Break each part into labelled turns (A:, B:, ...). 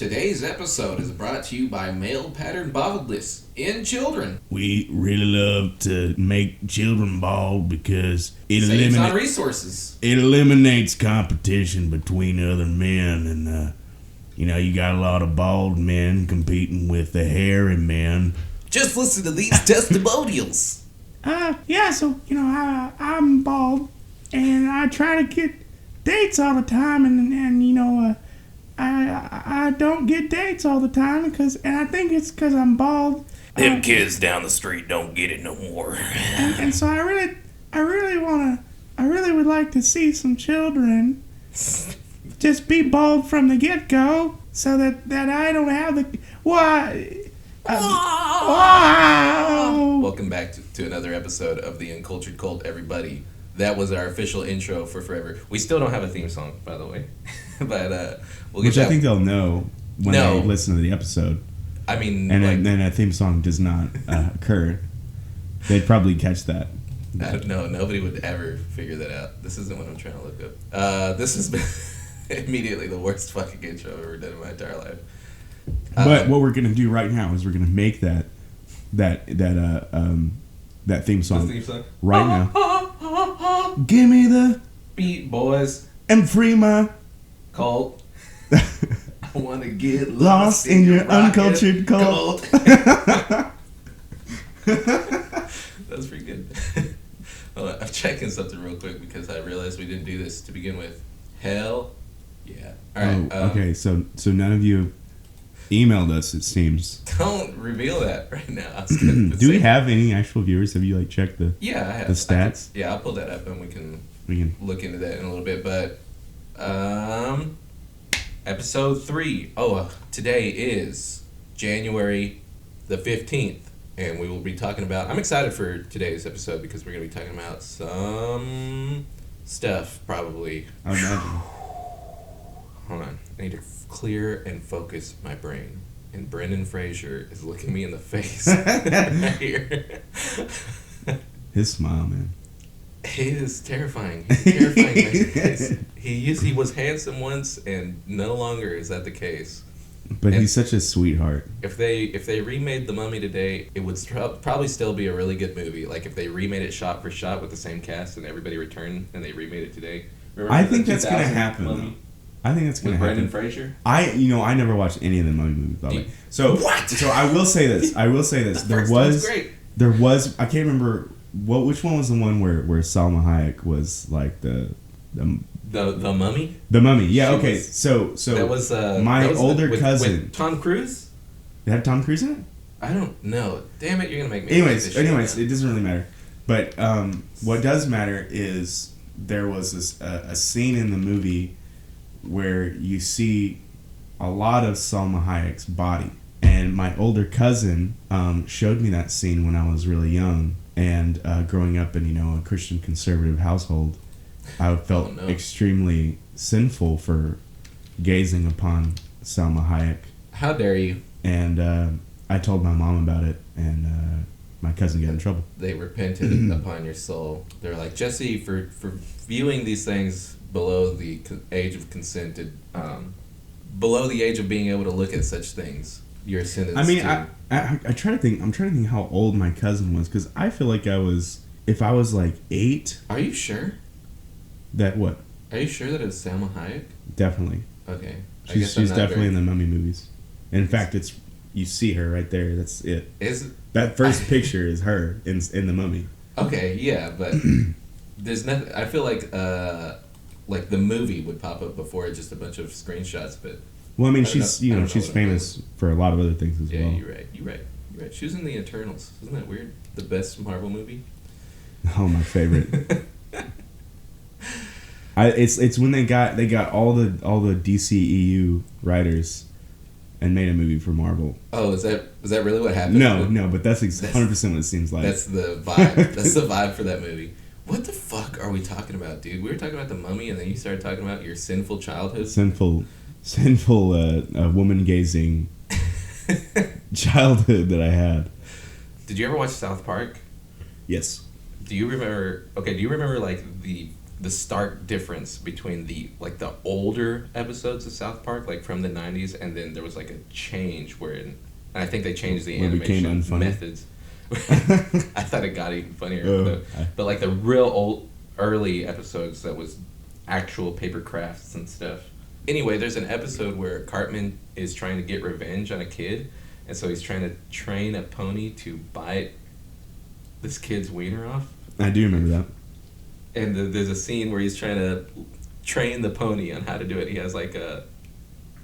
A: Today's episode is brought to you by male pattern baldness in children.
B: We really love to make children bald because it
A: Saves on resources.
B: It eliminates competition between other men, and you got a lot of bald men competing with the hairy men.
A: Just listen to these testimonials.
B: I'm bald, and I try to get dates all the time, and I don't get dates all the time and I think it's because I'm bald.
A: Them kids down the street don't get it no more.
B: And so I really would like to see some children just be bald from the get-go so that I don't have the... Why? Wow!
A: Welcome back to another episode of the Uncultured Cult, everybody. That was our official intro for forever. We still don't have a theme song, by the way. But we'll get
B: Which I think they'll know when they listen to the episode.
A: I mean...
B: And then a theme song does not occur. They'd probably catch that.
A: No, nobody would ever figure that out. This isn't what I'm trying to look up. This has been immediately the worst fucking intro I've ever done in my entire life.
B: But what we're gonna do right now is we're gonna make that theme song right now. Give me the
A: beat, boys,
B: and free my
A: cult. I want to get lost
B: in your uncultured cult.
A: That's pretty good. Hold on, I'm checking something real quick because I realized we didn't do this to begin with. Hell yeah. All right.
B: Okay, so none of you emailed us, it seems.
A: Don't reveal that right now.
B: Do we have any actual viewers? Have you checked the
A: I have
B: the stats?
A: I'll pull that up and we can look into that in a little bit. But episode 3. Today is January the 15th, and we will be talking about... I'm excited for today's episode because we're going to be talking about some stuff, probably.
B: I imagine.
A: Hold on. I need to clear and focus my brain. And Brendan Fraser is looking me in the face here.
B: His smile, man.
A: He is terrifying. He's a terrifying man. He was handsome once, and no longer is that the case.
B: But he's such a sweetheart.
A: If they remade The Mummy today, it would probably still be a really good movie. Like if they remade it shot for shot with the same cast and everybody returned and they remade it today.
B: I think that's gonna happen. Though. I think that's gonna happen.
A: Brendan Fraser.
B: I never watched any of the Mummy movies. By the way. So
A: what?
B: So I will say this.
A: The first one's great.
B: There was. I can't remember which one was the one where Salma Hayek was like the
A: Mummy.
B: The Mummy. Yeah. Okay. So
A: that was
B: my older cousin.
A: With Tom Cruise.
B: It had Tom Cruise in it?
A: I don't know. Damn it! You're gonna make me.
B: Anyways, it doesn't really matter. But what does matter is there was a scene in the movie where you see a lot of Salma Hayek's body. And my older cousin showed me that scene when I was really young. And growing up in, a Christian conservative household, I felt extremely sinful for gazing upon Salma Hayek.
A: How dare you?
B: And I told my mom about it, and my cousin got in trouble.
A: They repented upon your soul. They're like, Jesse, for viewing these things below the age of consented, below the age of being able to look at such things, you're sentenced.
B: I mean, I try to think. I'm trying to think how old my cousin was, because I feel like if I was like 8.
A: Are you sure?
B: That what?
A: Are you sure that it's Salma Hayek?
B: Definitely.
A: Okay.
B: She's definitely in the Mummy movies. And in fact, you see her right there. That's it. That first picture is her in the Mummy.
A: Okay, yeah, but there's nothing. I feel like the movie would pop up before just a bunch of screenshots, but.
B: Well, I mean, she's famous for a lot of other things as well.
A: Yeah, you're right. She was in the Eternals. Isn't that weird? The best Marvel movie.
B: Oh, my favorite. It's when they got all the DCEU writers and made a movie for Marvel.
A: Oh, is that really what happened?
B: No, but that's 100% what it seems like.
A: That's the vibe. That's the vibe for that movie. What the fuck are we talking about, dude? We were talking about the Mummy, and then you started talking about your sinful childhood.
B: Sinful woman gazing childhood that I had.
A: Did you ever watch South Park?
B: Yes.
A: Do you remember like the the stark difference between the older episodes of South Park, like from the 90s, and then there was like a change and I think they changed the animation methods. I thought it got even funnier, but like the real old early episodes that was actual paper crafts and stuff. Anyway, there's an episode where Cartman is trying to get revenge on a kid, and so he's trying to train a pony to bite this kid's wiener off.
B: I do remember that.
A: And there's a scene where he's trying to train the pony on how to do it. He has like a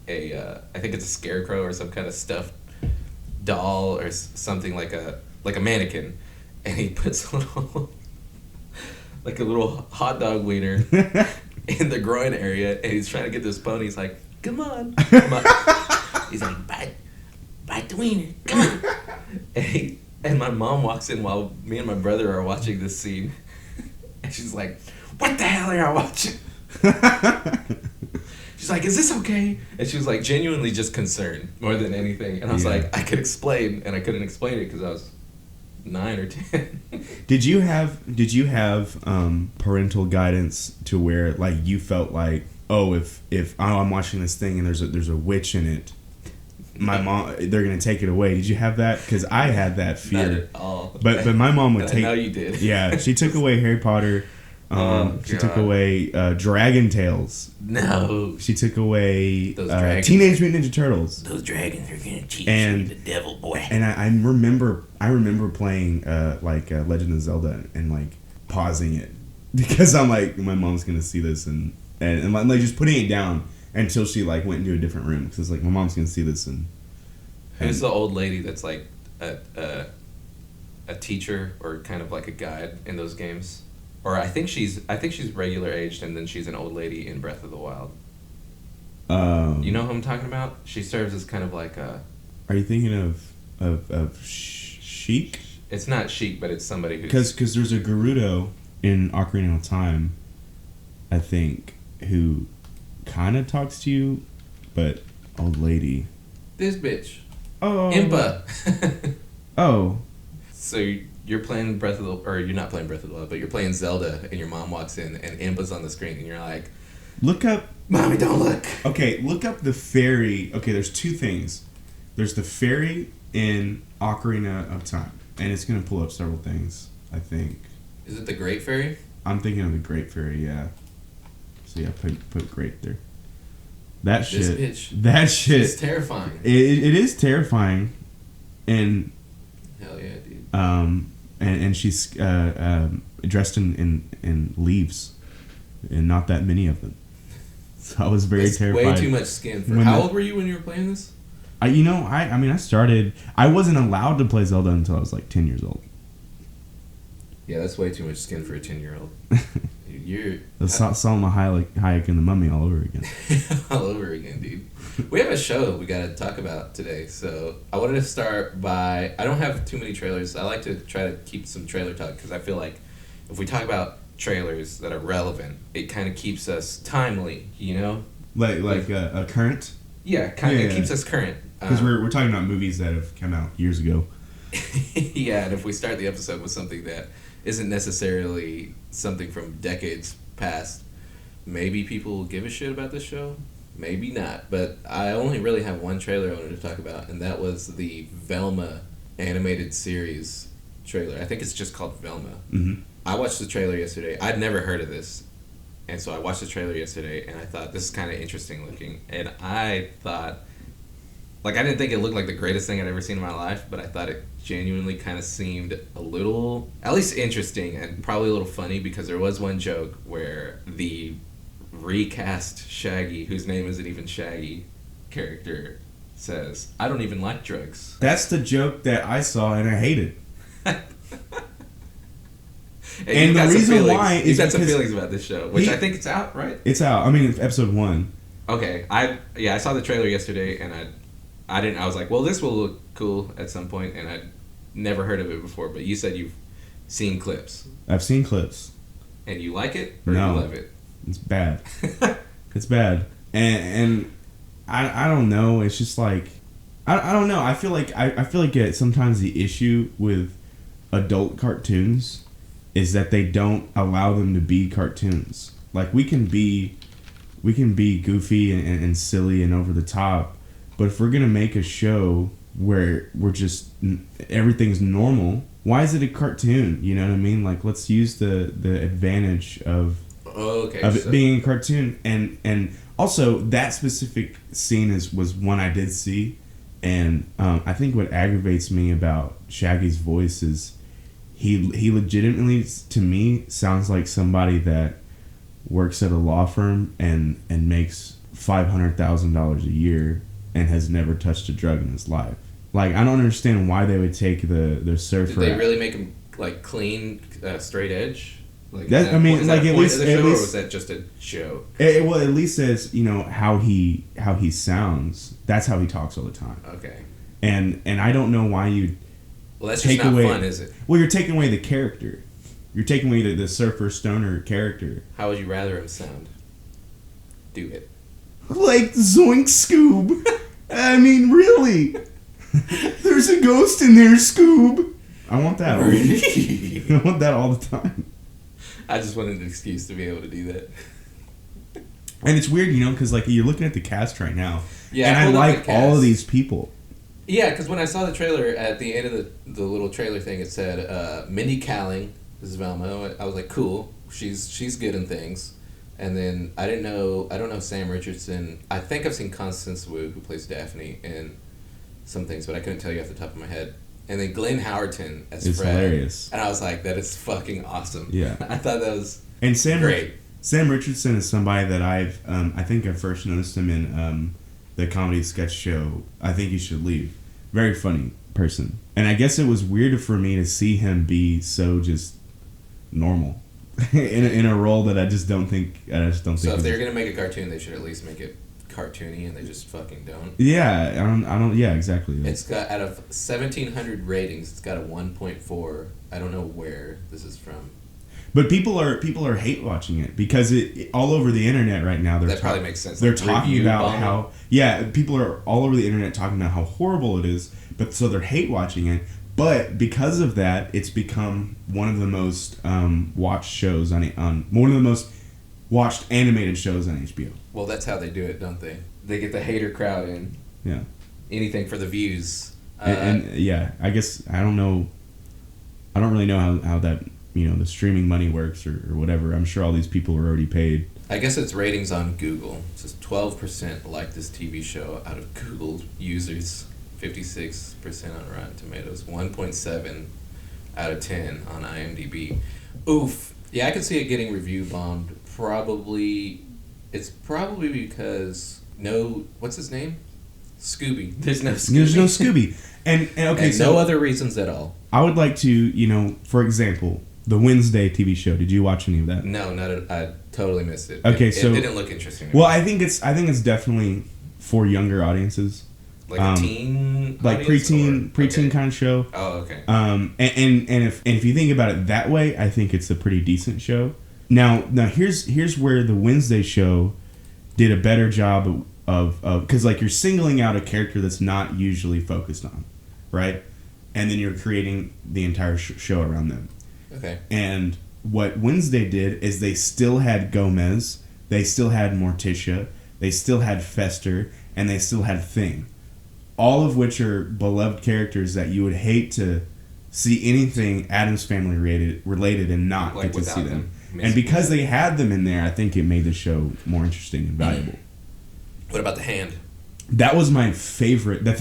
A: I think it's a scarecrow or some kind of stuffed doll or something like a mannequin, and he puts a little hot dog wiener in the groin area, and he's trying to get this pony. He's like, "Come on!" He's like, "Bite the wiener, come on!" And my mom walks in while me and my brother are watching this scene, and she's like, "What the hell are y'all watching?" She's like, "Is this okay?" And she was like genuinely just concerned more than anything. And I was like, I could explain, and I couldn't explain it because I was 9 or 10. Did you
B: have parental guidance to where like you felt like, oh, if I'm watching this thing and there's a witch in it, my mom, they're gonna take it away? Did you have that? Because I had that fear.
A: Not at all.
B: But my mom would take.
A: I know you did.
B: Yeah, she took away Harry Potter. She took away Dragon Tales.
A: No.
B: She took away Teenage Mutant Ninja Turtles.
A: Those dragons are gonna teach you the devil, boy.
B: And I remember playing Legend of Zelda and like pausing it because I'm like, my mom's gonna see this and like just putting it down until she like went into a different room because like my mom's gonna see this and.
A: Who's the old lady that's like a teacher or kind of like a guide in those games? Or I think she's regular aged, and then she's an old lady in Breath of the Wild. You know who I'm talking about? She serves as kind of like a.
B: Are you thinking of Sheik?
A: It's not Sheik, but it's somebody who's.
B: Because there's a Gerudo in Ocarina of Time, I think, who kind of talks to you, but old lady.
A: This bitch.
B: Oh.
A: Impa.
B: Oh.
A: So you're playing you're not playing Breath of the Wild, but you're playing Zelda, and your mom walks in, and Impa's on the screen, and you're like,
B: look up...
A: Mommy, don't look.
B: Okay, look up the fairy. Okay, there's two things. There's the fairy in Ocarina of Time, and it's going to pull up several things, I think.
A: Is it the Great Fairy?
B: I'm thinking of the Great Fairy, yeah. So yeah, put Great there. That shit.
A: It's terrifying.
B: It is terrifying, and...
A: Hell yeah, dude.
B: And she's dressed in leaves, and not that many of them. So I was very terrified.
A: Way too much skin. How old were you when you were playing this?
B: I started. I wasn't allowed to play Zelda until I was like 10 years old.
A: Yeah, that's way too much skin for a 10-year-old. You're
B: Salma Hayek and the Mummy all over again.
A: All over again, dude. We have a show we got to talk about today, so I wanted to start by... I don't have too many trailers. I like to try to keep some trailer talk, because I feel like if we talk about trailers that are relevant, it kind of keeps us timely, you know?
B: Like a current?
A: Yeah, kind of. It keeps us current.
B: Because we're talking about movies that have come out years ago.
A: Yeah, and if we start the episode with something that isn't necessarily something from decades past, maybe people will give a shit about this show. Maybe not, but I only really have one trailer I wanted to talk about, and that was the Velma animated series trailer. I think it's just called Velma.
B: Mm-hmm.
A: I watched the trailer yesterday. I'd never heard of this, and so I watched the trailer yesterday, and I thought, this is kind of interesting looking. And I thought, I didn't think it looked like the greatest thing I'd ever seen in my life, but I thought it genuinely kind of seemed a little, at least interesting, and probably a little funny, because there was one joke where the recast Shaggy, whose name isn't even Shaggy, character says, "I don't even like drugs."
B: That's the joke that I saw and I hated.
A: and
B: the reason why is
A: you've got some feelings about this show, which I think it's out, right?
B: It's out. I mean, it's episode 1.
A: Okay, I saw the trailer yesterday, and I was like, well, this will look cool at some point, and I'd never heard of it before. But you said you've seen clips.
B: I've seen clips.
A: And you like it, or
B: no,
A: you love it?
B: It's bad. It's bad, and I don't know. It's just like I don't know. I feel like sometimes the issue with adult cartoons is that they don't allow them to be cartoons. Like we can be goofy and silly and over the top, but if we're gonna make a show where we're just everything's normal, why is it a cartoon? You know what I mean? Like let's use the advantage of it being a cartoon, and also that specific scene was one I did see, and I think what aggravates me about Shaggy's voice is he legitimately to me sounds like somebody that works at a law firm and makes $500,000 a year and has never touched a drug in his life. Like I don't understand why they would take the surfer.
A: Did they really make him like clean, straight edge? Like
B: that, I mean, like at least,
A: or was that just a show?
B: Well, at least as you know how he sounds. That's how he talks all the time.
A: Okay.
B: And I don't know why you.
A: Well, that's just not fun, is it?
B: Well, you're taking away the character. You're taking away the surfer stoner character.
A: How would you rather him sound? Do it.
B: Like Zoink Scoob. I mean, really? There's a ghost in there, Scoob. I want that.
A: Really?
B: I want that all the time.
A: I just wanted an excuse to be able to do that.
B: And it's weird, you know, because like you're looking at the cast right now,
A: yeah,
B: and I like all of these people.
A: Yeah, because when I saw the trailer at the end of the little trailer thing, it said Mindy Kaling is Velma. I was like, cool, she's good in things. And then I don't know Sam Richardson. I think I've seen Constance Wu, who plays Daphne, in some things, but I couldn't tell you off the top of my head. And then Glenn Howerton as
B: it's
A: Fred.
B: Hilarious.
A: And I was like, that is fucking awesome.
B: Yeah.
A: I thought that was
B: great. Sam Richardson is somebody that I think I first noticed him in the comedy sketch show, I Think You Should Leave. Very funny person. And I guess it was weird for me to see him be so just normal in a role that I just don't think.
A: So if they're gonna make a cartoon, they should at least make it cartoony, and they just fucking don't.
B: Yeah, I don't. Yeah, exactly.
A: It's got, out of 1,700 ratings, it's got a 1.4. I don't know where this is from.
B: But people are hate watching it because it all over the internet right now.
A: That probably makes sense.
B: They're talking about how people are all over the internet talking about how horrible it is. But so they're hate watching it. But because of that, it's become one of the most watched shows on one of the most watched animated shows on HBO.
A: Well, that's how they do it, don't they? They get the hater crowd in.
B: Yeah.
A: Anything for the views.
B: And yeah, I guess I don't know. I don't really know how that, you know, the streaming money works or whatever. I'm sure all these people are already paid.
A: I guess it's ratings on Google. It says 12% like this TV show out of Google users, 56% on Rotten Tomatoes, 1.7 out of 10 on IMDb. Oof. Yeah, I could see it getting review bombed. It's probably because what's his name? Scooby. There's no
B: Scooby. And okay, so
A: no other reasons at all.
B: I would like to, you know, for example, the Wednesday TV show. Did you watch any of that?
A: No, I totally missed it.
B: Okay,
A: it didn't look interesting.
B: Well, I think it's definitely for younger audiences.
A: Like a teen,
B: like preteen kind of show.
A: Oh, okay.
B: And if you think about it that way, I think it's a pretty decent show. Now here's where the Wednesday show did a better job of because like you're singling out a character that's not usually focused on, right? And then you're creating the entire show around them.
A: Okay.
B: And what Wednesday did is they still had Gomez, they still had Morticia, they still had Fester, and they still had Thing. All of which are beloved characters that you would hate to see anything Addams Family related and not
A: like
B: get to see them.
A: And
B: because they had them in there, I think it made the show more interesting and valuable.
A: What about the hand?
B: That was my favorite. That's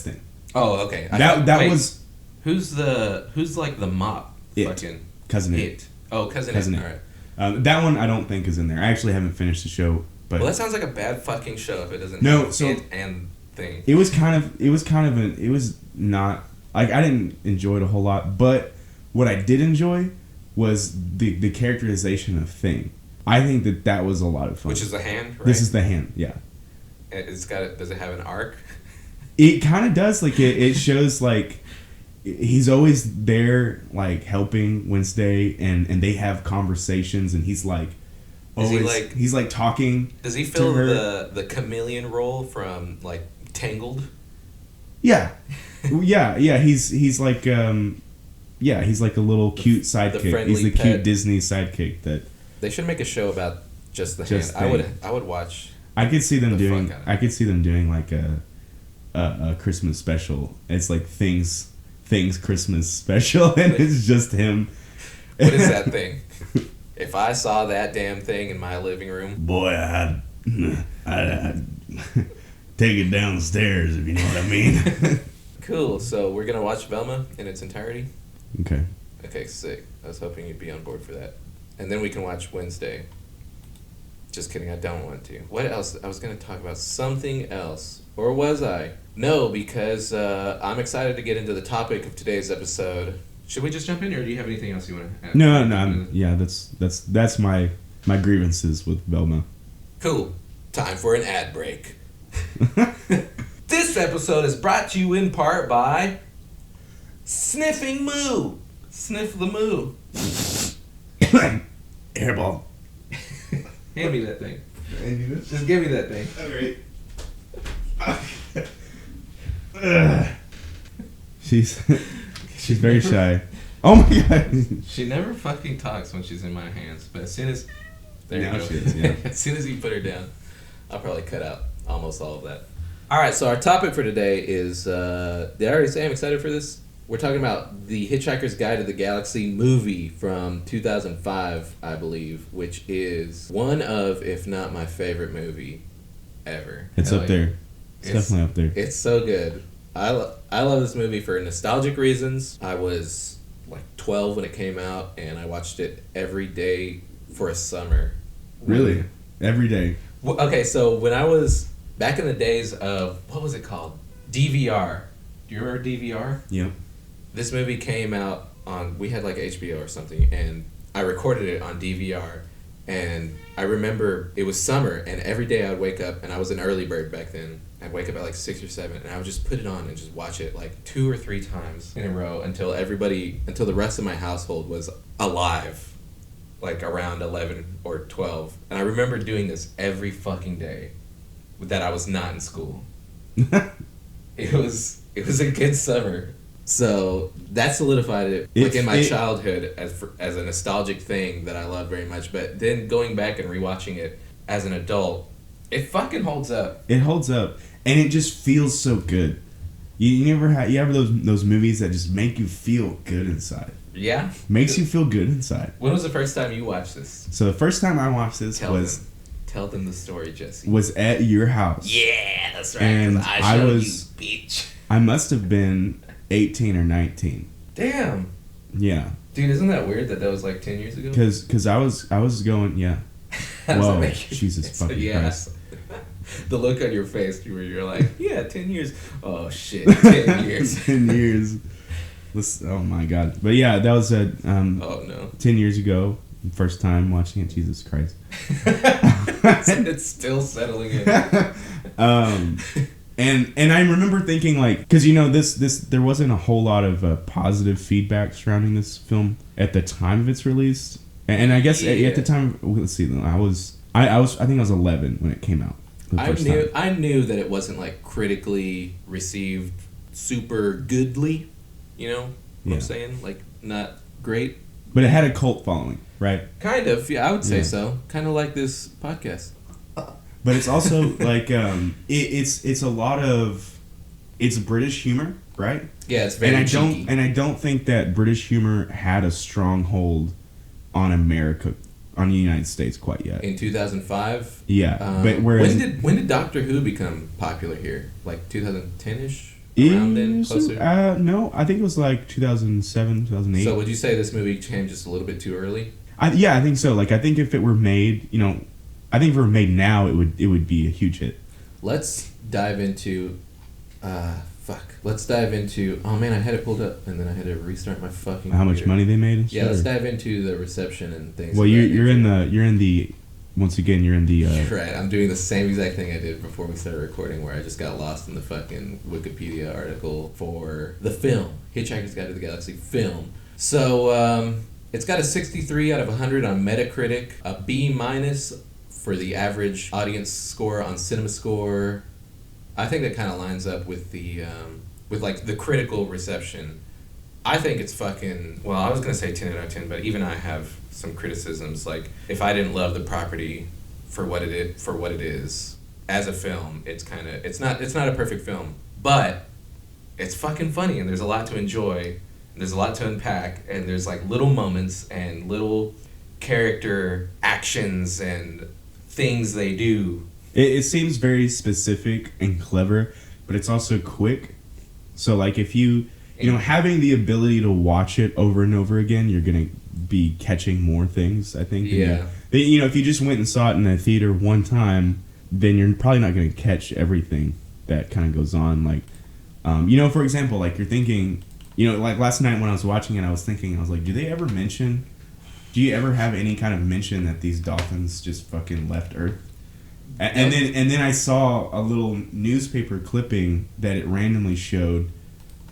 B: Thing.
A: Oh, okay.
B: That was.
A: Who's like the mop? Fucking
B: Cousin It.
A: Oh, Cousin It. All right.
B: That one I don't think is in there. I actually haven't finished the show, but
A: well, that sounds like a bad fucking show if it doesn't. Have It and Thing.
B: It was not like I didn't enjoy it a whole lot, but what I did enjoy was the characterization of Thing. I think that was a lot of fun.
A: Which is the hand, right?
B: This is the hand, yeah.
A: Does it have an arc?
B: It kind of does. Like it shows like he's always there, like helping Wednesday, and they have conversations, and he's like always he's like talking.
A: Does he fill the chameleon role from like Tangled?
B: Yeah, yeah. He's like Yeah, he's like a little cute sidekick. He's the
A: pet.
B: cute Disney sidekick that.
A: They should make a show about just the
B: Just
A: hand. I would watch.
B: I could see them
A: the
B: doing.
A: fuck out of
B: I could see them doing like a Christmas special. It's like things Christmas special, and it's just him.
A: What is that thing? If I saw that damn thing in my living room,
B: boy, I'd take it downstairs, if you know what I mean.
A: Cool. So we're gonna watch Velma in its entirety.
B: Okay.
A: Okay, sick. I was hoping you'd be on board for that, and then we can watch Wednesday. Just kidding. I don't want to. What else? I was gonna talk about something else, or was I? No, because I'm excited to get into the topic of today's episode. Should we just jump in, or do you have anything else you want to add?
B: No. Yeah, that's my grievances with Velma.
A: Cool. Time for an ad break. This episode is brought to you in part by Sniffing Moo. Sniff the moo.
B: Airball.
A: Hand me that thing. Just give me that thing.
B: Alright. She's very shy. Oh my god.
A: She never fucking talks when she's in my hands, but as soon as there you
B: Now
A: go.
B: she is, yeah.
A: As soon as you put her down, I'll probably cut out almost all of that. All right, so our topic for today is. Did I already say I'm excited for this? We're talking about the Hitchhiker's Guide to the Galaxy movie from 2005, I believe, which is one of, if not my favorite movie ever.
B: It's up there. It's definitely up there.
A: It's so good. I love this movie for nostalgic reasons. I was like 12 when it came out, and I watched it every day for a summer.
B: Really? Every day?
A: Well, okay, so when I was back in the days of, what was it called? DVR. Do you remember DVR?
B: Yep.
A: This movie came out on, we had like HBO or something, and I recorded it on DVR, and I remember it was summer, and every day I would wake up, and I was an early bird back then. I'd wake up at like 6 or 7, and I would just put it on and just watch it like 2 or 3 times in a row until the rest of my household was alive, like around 11 or 12. And I remember doing this every fucking day that I was not in school. It was a good summer. So that solidified it like in my childhood as a nostalgic thing that I love very much. But then going back and rewatching it as an adult, it fucking holds up.
B: It holds up, and it just feels so good. You ever those movies that just make you feel good inside?
A: Yeah,
B: makes you feel good inside.
A: When was the first time you watched this?
B: So the first time I watched this
A: Tell them the story, Jesse.
B: Was at your house.
A: Yeah, that's right.
B: And
A: I was you, bitch.
B: I must have been 18 or 19.
A: Damn.
B: Yeah.
A: Dude, isn't that weird that was like 10 years ago?
B: Because I was going, yeah. Whoa, Jesus fucking Christ.
A: The look on your face where you're like, yeah, 10 years. Oh, shit, 10 years.
B: 10 years. Oh, my God. But yeah, that was oh,
A: no.
B: 10 years ago. First time watching it. Jesus Christ.
A: It's still settling in.
B: And I remember thinking, like, because this there wasn't a whole lot of positive feedback surrounding this film at the time of its release, and I guess at the time, let's see, I think I was 11 when it came out.
A: I knew that it wasn't like critically received super goodly, you know what I'm saying? Like not great.
B: But it had a cult following, right?
A: Kind of, yeah, I would say so. Kind of like this podcast.
B: But it's also like it's a lot of British humor, right?
A: Yeah, it's very cheeky.
B: I don't think that British humor had a strong hold on America, on the United States quite yet.
A: In 2005?
B: Yeah. But whereas
A: when did Doctor Who become popular here? Like 2010-ish? Around then? Closer?
B: No, I think it was like 2007, 2008.
A: So would you say this movie came just a little bit too early?
B: I think so. Like, I think if it were made, I think if it were made now, it would be a huge hit.
A: Let's dive into... Let's dive into... Oh, man, I had it pulled up, and then I had to restart my fucking
B: How
A: computer.
B: much money they made?
A: Yeah, let's dive into the reception and things.
B: Well, you're in the... Once again, you're in the...
A: Right, I'm doing the same exact thing I did before we started recording, where I just got lost in the fucking Wikipedia article for the film. Hitchhiker's Guide to the Galaxy film. So, it's got a 63 out of 100 on Metacritic, a B- for the average audience score on CinemaScore. I think that kind of lines up with the with like the critical reception I think it's fucking. Well, I was gonna say 10 out of 10, but even I have some criticisms. Like, if I didn't love the property for what it is as a film, it's not a perfect film, but it's fucking funny, and there's a lot to enjoy, and there's a lot to unpack, and there's like little moments and little character actions and things they do.
B: It seems very specific and clever, but it's also quick. So like if you having the ability to watch it over and over again, you're gonna be catching more things, I think.
A: Yeah.
B: If you just went and saw it in a theater one time, then you're probably not gonna catch everything that kind of goes on. Like, for example, like you're thinking, like last night when I was watching it, I was like, do you ever have any kind of mention that these dolphins just fucking left Earth? And then I saw a little newspaper clipping that it randomly showed.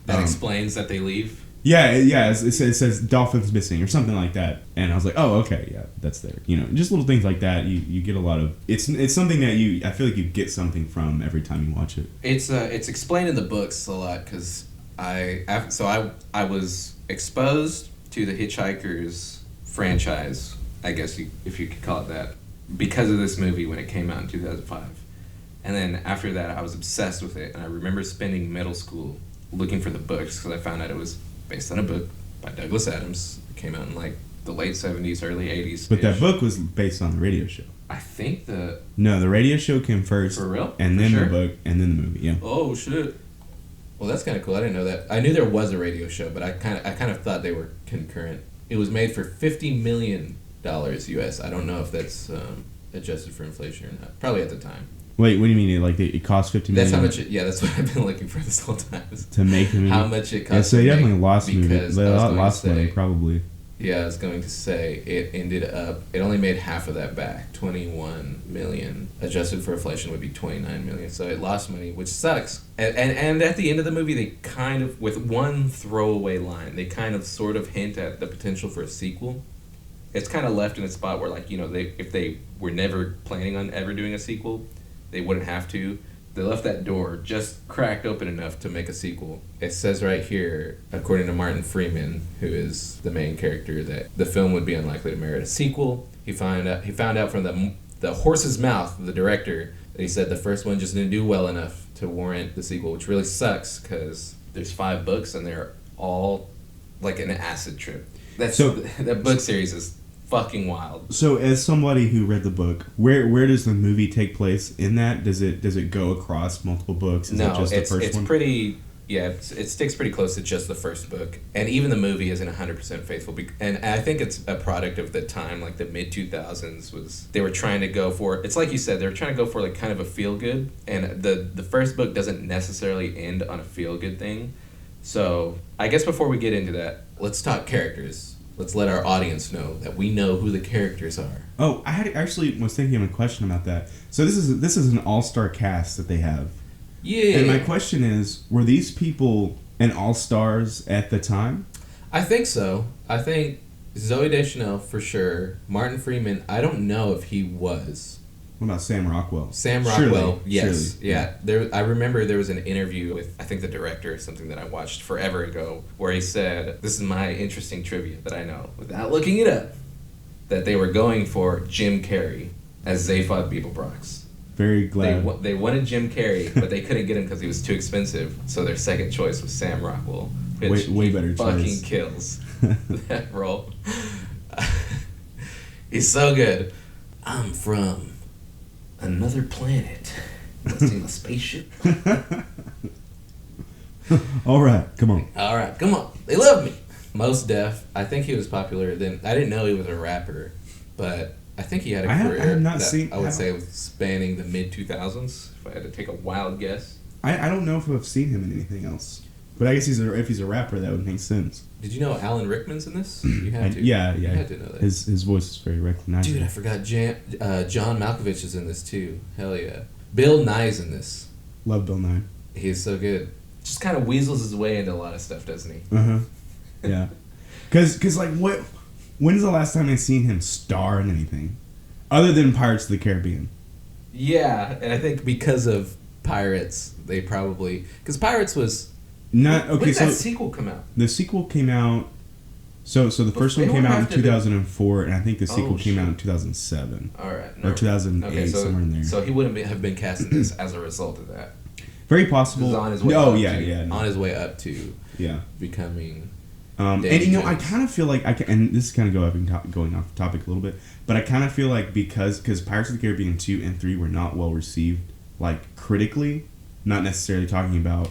A: That explains that they leave?
B: Yeah. It says dolphins missing or something like that. And I was like, oh, okay, yeah, that's there. Just little things like that. You get a lot of... It's something that I feel like you get something from every time you watch it. It's
A: explained in the books a lot because I was exposed to the Hitchhikers franchise, I guess if you could call it that, because of this movie when it came out in 2005. And then after that, I was obsessed with it. And I remember spending middle school looking for the books because I found out it was based on a book by Douglas Adams. It came out in like the late 70s, early 80s.
B: But that book was based on the radio show.
A: I think the
B: radio show came first.
A: For real?
B: And then the book, and then the movie, yeah.
A: Oh, shit. Well, that's kind of cool. I didn't know that. I knew there was a radio show, but I kind of thought they were concurrent. It was made for $50 million US. I don't know if that's adjusted for inflation or not. Probably at the time.
B: Wait, what do you mean? It cost $50 million?
A: That's how much. That's what I've been looking for this whole time.
B: To make the movie.
A: How much it cost?
B: Yeah, so you definitely lost
A: money
B: probably.
A: Yeah, I was going to say it ended up. It only made half of that back. 21 million adjusted for inflation would be 29 million. So it lost money, which sucks. And at the end of the movie, they kind of, with one throwaway line, they kind of sort of hint at the potential for a sequel. It's kind of left in a spot where, like, if they were never planning on ever doing a sequel, they wouldn't have to. They left that door just cracked open enough to make a sequel. It says right here, according to Martin Freeman, who is the main character, that the film would be unlikely to merit a sequel. He found out from the horse's mouth, the director, that he said the first one just didn't do well enough to warrant the sequel, which really sucks because there's 5 books and they're all like an acid trip. That book series is fucking wild.
B: So, as somebody who read the book, where does the movie take place in that? Does it go across multiple books? Is it just the first one?
A: Pretty. Yeah, it sticks pretty close to just the first book, and even the movie isn't 100% faithful. And I think it's a product of the time, like the mid 2000s. They were trying to go for. It's like you said, they were trying to go for like kind of a feel good, and the first book doesn't necessarily end on a feel good thing. So I guess before we get into that, let's talk characters. Let's let our audience know that we know who the characters are.
B: Oh, I actually was thinking of a question about that. So this is an all-star cast that they have.
A: Yeah.
B: And my question is, were these people an all-stars at the time?
A: I think so. I think Zooey Deschanel for sure. Martin Freeman, I don't know if he was.
B: What about Sam Rockwell?
A: Sam Rockwell,
B: Surely.
A: yes. Surely. Yeah. I remember there was an interview with, I think, the director or something that I watched forever ago, where he said, this is my interesting trivia that I know, without looking it up, that they were going for Jim Carrey as Zaphod Beeblebrox.
B: Very glad.
A: They wanted Jim Carrey, but they couldn't get him because he was too expensive, so their second choice was Sam Rockwell, which
B: way better
A: fucking
B: choice.
A: kills that role. He's so good. I'm from another planet. Let's see my spaceship.
B: All right, come on.
A: They love me. Mos Def. I think he was popular then. I didn't know he was a rapper, but I think he had a career I would say was spanning the mid 2000s. If I had to take a wild guess.
B: I don't know if I've seen him in anything else, but I guess if he's a rapper, that would make sense.
A: Did you know Alan Rickman's in this? You had to.
B: Yeah.
A: You had to know that.
B: His voice is very recognizable.
A: Dude, I forgot John Malkovich is in this too. Hell yeah. Bill Nye's in this.
B: Love Bill Nye.
A: He's so good. Just kind of weasels his way into a lot of stuff, doesn't he?
B: Uh-huh. Yeah. Because like, when's the last time I've seen him star in anything? Other than Pirates of the Caribbean.
A: Yeah, and I think because of Pirates, they probably... Because Pirates was
B: Not okay.
A: When did
B: So
A: that sequel come out?
B: the sequel came out. So the first one came out in 2004, and I think the sequel came out in 2007.
A: All right.
B: Or 2008, somewhere in there.
A: So he wouldn't have been casting this as a result of that.
B: Very possible.
A: He's on his way
B: on
A: his way up to becoming.
B: And I kind of feel like and this is kind of going off topic a little bit, but I kind of feel like because Pirates of the Caribbean 2 and 3 were not well received, like critically, not necessarily talking about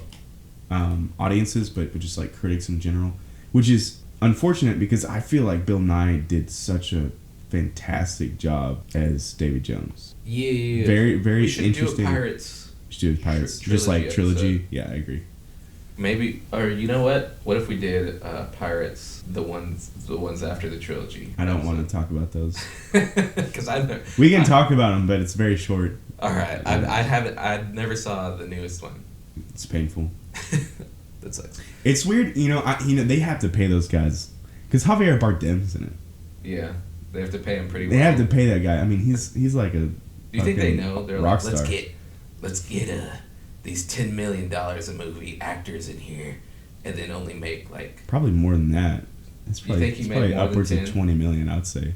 B: audiences, but just like critics in general, which is unfortunate because I feel like Bill Nye did such a fantastic job as Davy Jones.
A: Yeah.
B: Very, very
A: we should
B: interesting.
A: Do Pirates.
B: We should do Pirates. Just like trilogy. Episode. Yeah, I agree.
A: Maybe, or you know what? What if we did Pirates, the ones after the trilogy?
B: I don't want to talk about those.
A: Because
B: we can talk about them, but it's very short.
A: All right, I haven't. I never saw the newest one.
B: It's painful.
A: That sucks.
B: It's weird, they have to pay those guys because Javier Bardem's in it.
A: Yeah, they have to pay him pretty well.
B: They have to pay that guy. I mean, he's like a.
A: Do you think they know? They're
B: rock
A: like,
B: star.
A: let's get these $10 million a movie actors in here, and then only make like
B: probably more than that. It's probably upwards of 20 million, I'd say.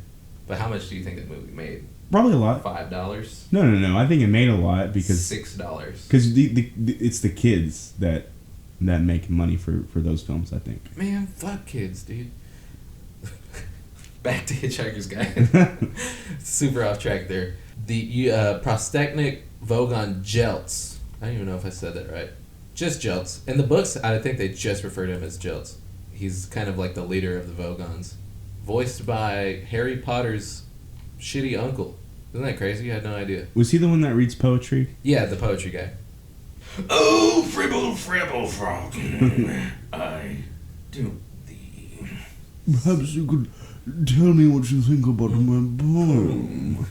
A: But how much do you think that movie made?
B: Probably a lot.
A: $5?
B: No. I think it made a lot because
A: $6.
B: Because it's the kids that make money for those films. I think.
A: Man, fuck kids, dude. Back to Hitchhiker's Guide. Super off track there. The Prostechnic Vogon Jeltz. I don't even know if I said that right. Just Jeltz. In the books, I think they just refer to him as Jeltz. He's kind of like the leader of the Vogons. Voiced by Harry Potter's shitty uncle. Isn't that crazy? I had no idea.
B: Was he the one that reads poetry?
A: Yeah, the poetry guy. Oh, fribble, frog. I do thee.
B: Perhaps you could tell me what you think about my poem.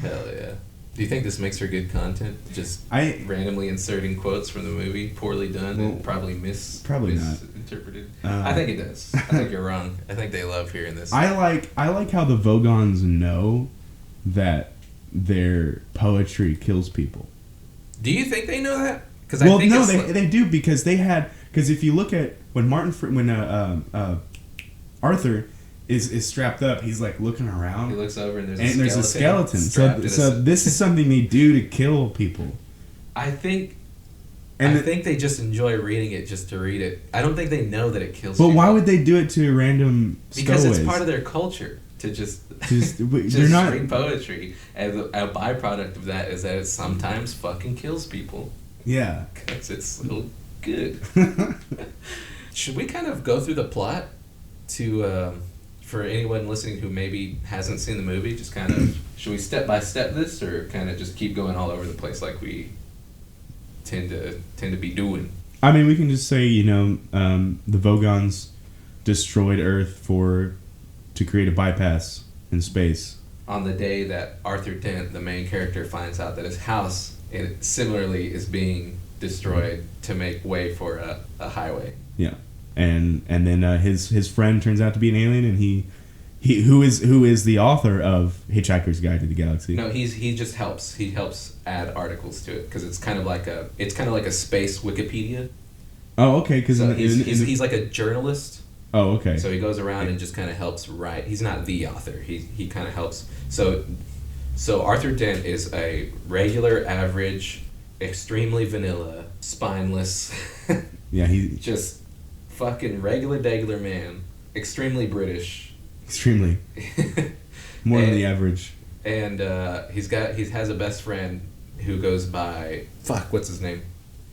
A: Hell yeah. Do you think this makes for good content? Just randomly inserting quotes from the movie, poorly done, and probably misinterpreted? I think it does. I think you're wrong. I think they love hearing this.
B: I like how the Vogons know that their poetry kills people.
A: Do you think they know that?
B: They do because if you look at when Arthur is strapped up, he's like looking around.
A: He looks over and
B: there's a skeleton. So this is something they do to kill people.
A: I think they just enjoy reading it just to read it. I don't think they know that it kills people.
B: But why would they do it to random
A: Because
B: stowaways?
A: it's part of their culture to just
B: they're not
A: read poetry. And a byproduct of that is that it sometimes fucking kills people.
B: Yeah.
A: Because it's so good. Should we kind of go through the plot to... for anyone listening who maybe hasn't seen the movie, just kind of, should we step by step this, or kind of just keep going all over the place like we tend to be doing?
B: I mean, we can just say, the Vogons destroyed Earth to create a bypass in space.
A: On the day that Arthur Dent, the main character, finds out that his house similarly is being destroyed to make way for a highway.
B: Yeah. And then his friend turns out to be an alien, and he who is the author of Hitchhiker's Guide to the Galaxy.
A: No, he just helps. He helps add articles to it because it's kind of like a space Wikipedia.
B: Oh, okay. Because
A: he's like a journalist.
B: Oh, okay.
A: So he goes around and just kind of helps write. He's not the author. He kind of helps. So Arthur Dent is a regular, average, extremely vanilla, spineless.
B: Yeah, he
A: just. Fucking regular man, extremely British,
B: extremely more than the average,
A: and he has a best friend who goes by what's his name?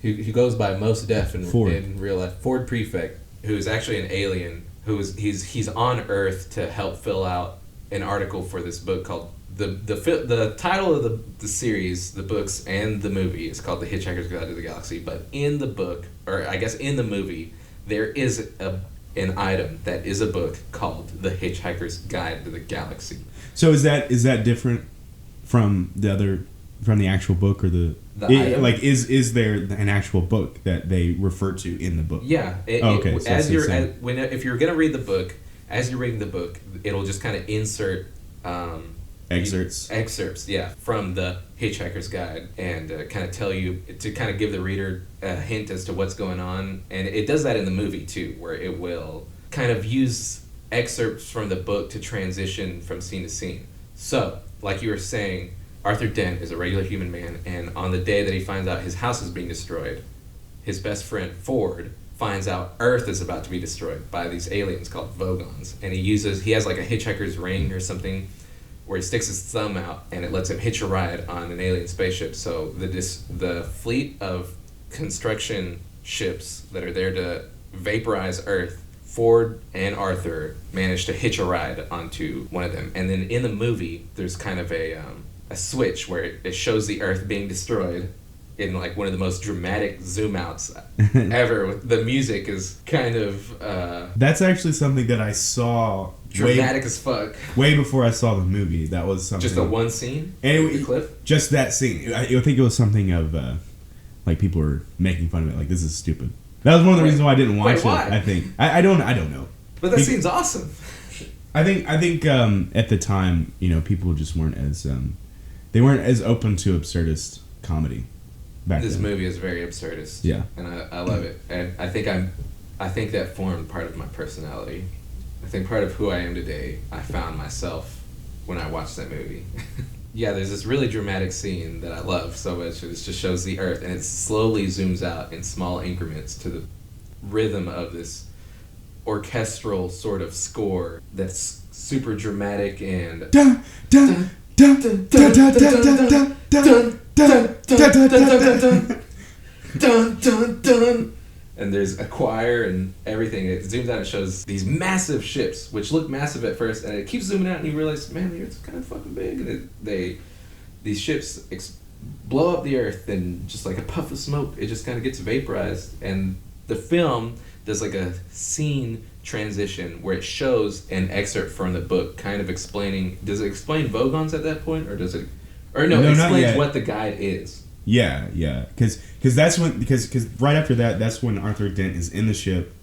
A: He goes by Most Def in real life, Ford Prefect, who is actually an alien he's on Earth to help fill out an article for this book called the title of the series, the books and the movie is called The Hitchhiker's Guide to the Galaxy, but in the book, or I guess in the movie, there is an item that is a book called The Hitchhiker's Guide to the Galaxy.
B: So is that different from the actual book, or item? Like is there an actual book that they refer to in the book?
A: Yeah.
B: Okay.
A: If you're gonna read the book, as you're reading the book, it'll just kind of insert
B: excerpts,
A: yeah, from the Hitchhiker's Guide, and kind of tell you, to kind of give the reader a hint as to what's going on. And it does that in the movie too, where it will kind of use excerpts from the book to transition from scene to scene. So, like you were saying, Arthur Dent is a regular human man, and on the day that he finds out his house is being destroyed, his best friend Ford finds out Earth is about to be destroyed by these aliens called Vogons, and he has like a hitchhiker's ring or something where he sticks his thumb out and it lets him hitch a ride on an alien spaceship. So the fleet of construction ships that are there to vaporize Earth, Ford and Arthur manage to hitch a ride onto one of them. And then in the movie, there's kind of a switch where it shows the Earth being destroyed in like one of the most dramatic zoom outs ever. The music is kind of
B: that's actually something that I saw
A: dramatic as fuck.
B: Way before I saw the movie. That was something.
A: Just the one scene?
B: The
A: clip? Just
B: that scene. I think it was something of like people were making fun of it, like this is stupid. That was one of the reasons why I didn't watch it. I think I don't know.
A: But that scene's awesome.
B: I think at the time, people just weren't as they weren't as open to absurdist comedy.
A: This movie is very absurdist.
B: Yeah.
A: And I love it. And I think that formed part of my personality. I think part of who I am today, I found myself when I watched that movie. Yeah, there's this really dramatic scene that I love so much. It just shows the Earth, and it slowly zooms out in small increments to the rhythm of this orchestral sort of score that's super dramatic and dun dun dun dun dun dun dun dun dun dun dun. And there's a choir and everything. It zooms out and shows these massive ships, which look massive at first, and it keeps zooming out, and you realize, man, the Earth's kind of fucking big. And these ships blow up the Earth, and just like a puff of smoke, it just kind of gets vaporized. And the film does like a scene transition where it shows an excerpt from the book, kind of explaining. Does it explain Vogons at that point, or does it? Or no, it explains what the guide is.
B: Yeah, because that's when because right after that, that's when Arthur Dent is in the ship,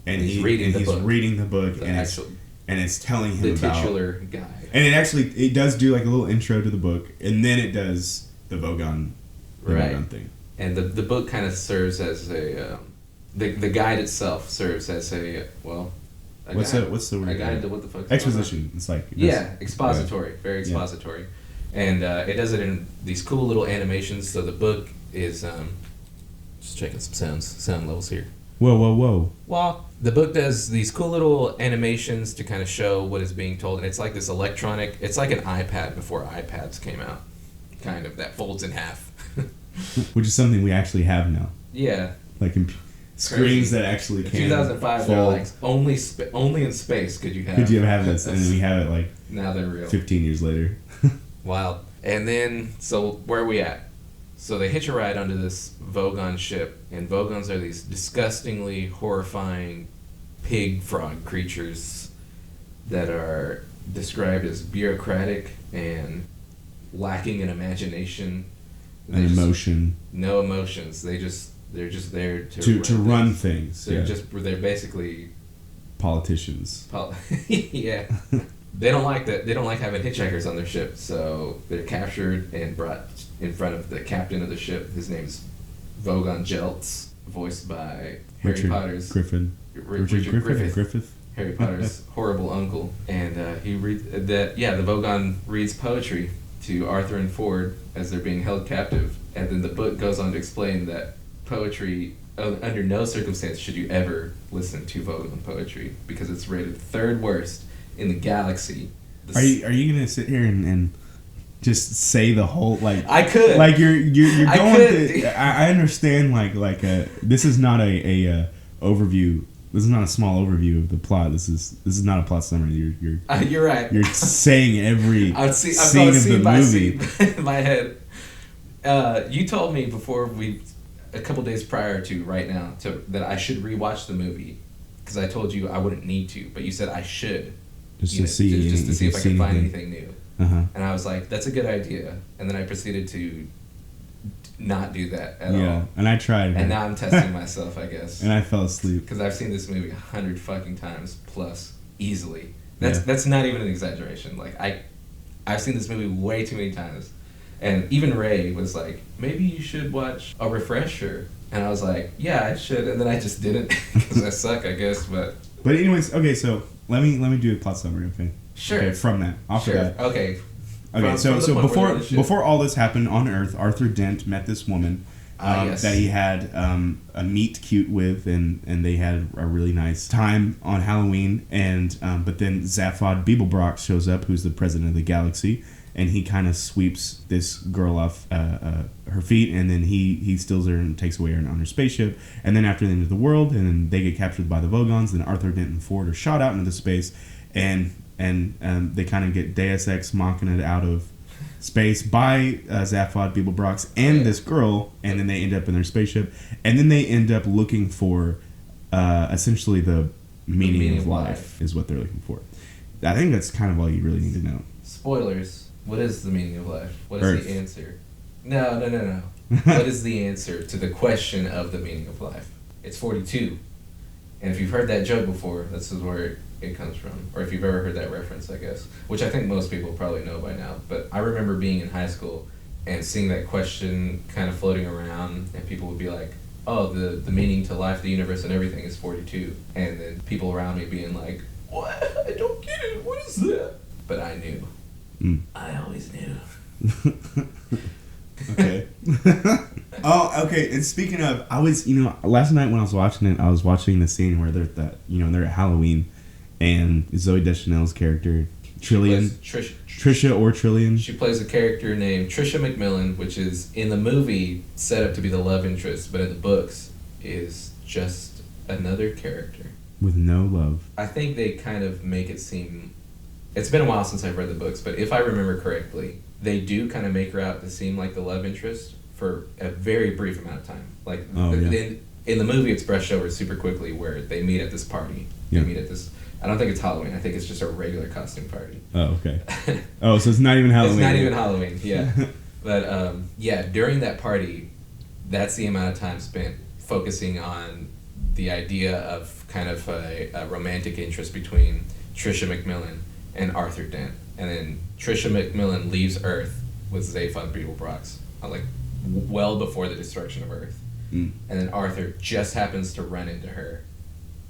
B: and he's reading the book, and it's telling him about the titular guide. And it does do like a little intro to the book, and then it does the Vogon thing.
A: And the book kind of serves as a the guide itself serves as a
B: what's the word?
A: A guide to what the fuck?
B: Exposition. It's like
A: expository, very expository. Yeah. And it does it in these cool little animations. So the book is just checking some sound levels here.
B: Whoa.
A: Well, the book does these cool little animations to kind of show what is being told, and it's like this electronic. It's like an iPad before iPads came out, kind of that folds in half.
B: Which is something we actually have now.
A: Yeah.
B: Like screens that actually can.
A: In 2005, they're like only in space could you have
B: this, and we have it like
A: now they're real.
B: 15 years later.
A: Wild. And then, so where are we at? So they hitch a ride onto this Vogon ship, and Vogons are these disgustingly horrifying pig frog creatures that are described as bureaucratic and lacking in imagination.
B: And emotion.
A: No emotions. They're just there
B: to run things.
A: They're basically
B: politicians.
A: Yeah. They don't like that. They don't like having hitchhikers on their ship, so they're captured and brought in front of the captain of the ship. His name's Vogon Jeltz, voiced by
B: Richard Griffith.
A: Harry Potter's horrible uncle, and the Vogon reads poetry to Arthur and Ford as they're being held captive, and then the book goes on to explain that poetry. Under no circumstance should you ever listen to Vogon poetry because it's rated third worst in the galaxy.
B: Are you gonna sit here and just say the whole like? I
A: could.
B: Like you're going. I understand like this is not a overview. This is not a small overview of the plot. This is not a plot summary.
A: You're right.
B: You're saying every scene of the movie
A: in my head. You told me before a couple days prior to right now that I should rewatch the movie because I told you I wouldn't need to, but you said I should. Just to see if I can find anything new.
B: Uh-huh.
A: And I was like, that's a good idea. And then I proceeded to not do that at all.
B: Yeah, and I tried.
A: And now I'm testing myself, I guess.
B: And I fell asleep.
A: Because I've seen this movie 100 fucking times plus, easily. That's not even an exaggeration. Like, I've seen this movie way too many times. And even Ray was like, maybe you should watch a refresher. And I was like, yeah, I should. And then I just didn't because I suck, I guess. But
B: anyways, okay, so let me do a plot summary, okay?
A: Sure.
B: Okay, from that. Off of that.
A: Okay.
B: Okay, so before all this happened on Earth, Arthur Dent met this woman
A: yes.
B: that he had a meet cute with, and they had a really nice time on Halloween. And but then Zaphod Beeblebrox shows up, who's the president of the galaxy, and he kind of sweeps this girl off her feet, and then he steals her and takes away her on her spaceship. And then after the end of the world, and then they get captured by the Vogons, then Arthur Dent and Ford are shot out into space, and they kind of get Deus Ex Machina out of space by Zaphod Beeblebrox and this girl, and then they end up in their spaceship, and then they end up looking for essentially the meaning of life is what they're looking for. I think that's kind of all you really need to know.
A: Spoilers. What is the meaning of life? What is
B: Earth.
A: the answer? No. What is the answer to the question of the meaning of life? It's 42. And if you've heard that joke before, this is where it comes from. Or if you've ever heard that reference, I guess. Which I think most people probably know by now. But I remember being in high school and seeing that question kind of floating around, and people would be like, oh, the meaning to life, the universe, and everything is 42. And then people around me being like, what? I don't get it. What is that? But I knew. I always knew.
B: Okay. Oh, okay. And speaking of, I was, last night when I was watching it, I was watching the scene where they're they're at Halloween, and Zooey Deschanel's character, Trillian, Trisha or Trillian.
A: She plays a character named Trisha McMillan, which is in the movie set up to be the love interest, but in the books is just another character
B: with no love.
A: I think they kind of make it seem. It's been a while since I've read the books, but if I remember correctly, they do kind of make her out to seem like the love interest for a very brief amount of time. Like, in the movie, it's brushed over super quickly where they meet at this party.
B: Yeah.
A: They meet at this... I don't think it's Halloween. I think it's just a regular costume party.
B: Oh, okay. Oh, so it's not even Halloween.
A: It's not even Halloween, yeah. But, during that party, that's the amount of time spent focusing on the idea of kind of a romantic interest between Trisha McMillan and Arthur Dent. And then Trisha McMillan leaves Earth with Zaphod Beeblebrox, well before the destruction of Earth. And then Arthur just happens to run into her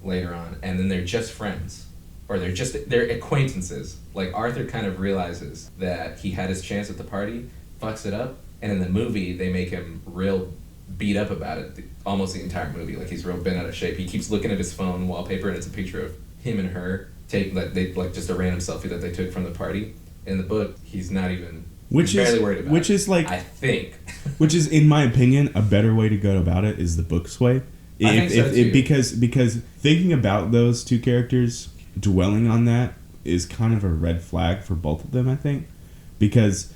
A: later on, and then they're just friends. Or they're acquaintances. Like, Arthur kind of realizes that he had his chance at the party, fucks it up, and in the movie, they make him real beat up about it almost the entire movie. Like, he's real bent out of shape. He keeps looking at his phone wallpaper, and it's a picture of him and her. Just a random selfie that they took from the party. In the book, he's not even barely worried about it.
B: Which is like,
A: I think.
B: Which is, in my opinion, a better way to go about it is the book's way.
A: I think so too.
B: Because thinking about those two characters, dwelling on that is kind of a red flag for both of them, I think. Because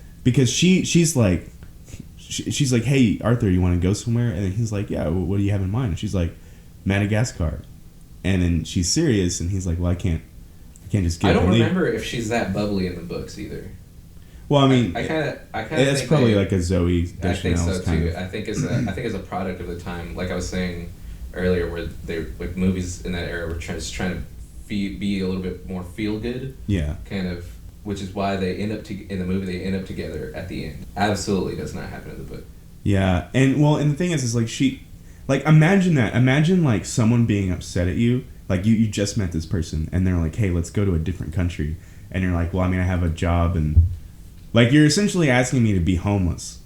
B: she's like, hey, Arthur, you want to go somewhere? And then he's like, yeah, what do you have in mind? And she's like, Madagascar. And then she's serious, and he's like, well, I can't just get.
A: I don't remember if she's that bubbly in the books either.
B: Well, I mean,
A: I kind of.
B: It's probably like a Zooey Deschanel's.
A: I think so too. I think it's a product of the time. Like I was saying earlier, where they like movies in that era were just trying to be a little bit more feel good. Yeah. Kind of, which is why they end up in the movie. They end up together at the end. Absolutely does not happen in the book.
B: Yeah, and the thing is like she. Like, imagine that. Imagine, like, someone being upset at you. Like, you just met this person, and they're like, hey, let's go to a different country. And you're like, well, I mean, I have a job, and... Like, you're essentially asking me to be homeless.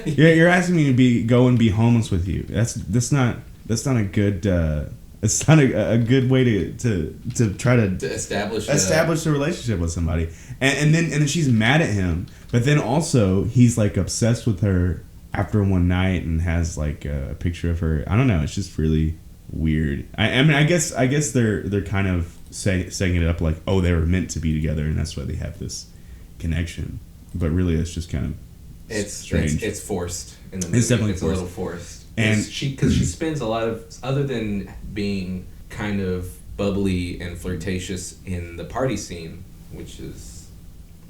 B: You're asking me to go and be homeless with you. That's not a good... it's not a good way to try to establish a relationship with somebody. And then she's mad at him, but then also, he's, like, obsessed with her after one night and has like a picture of her. I don't know. It's just really weird. I mean, I guess they're kind of setting it up like, oh, they were meant to be together, and that's why they have this connection. But really, it's just kind of strange.
A: It's forced in the movie.
B: It's definitely
A: forced. A little forced. And because she spends a lot of, other than being kind of bubbly and flirtatious in the party scene, which is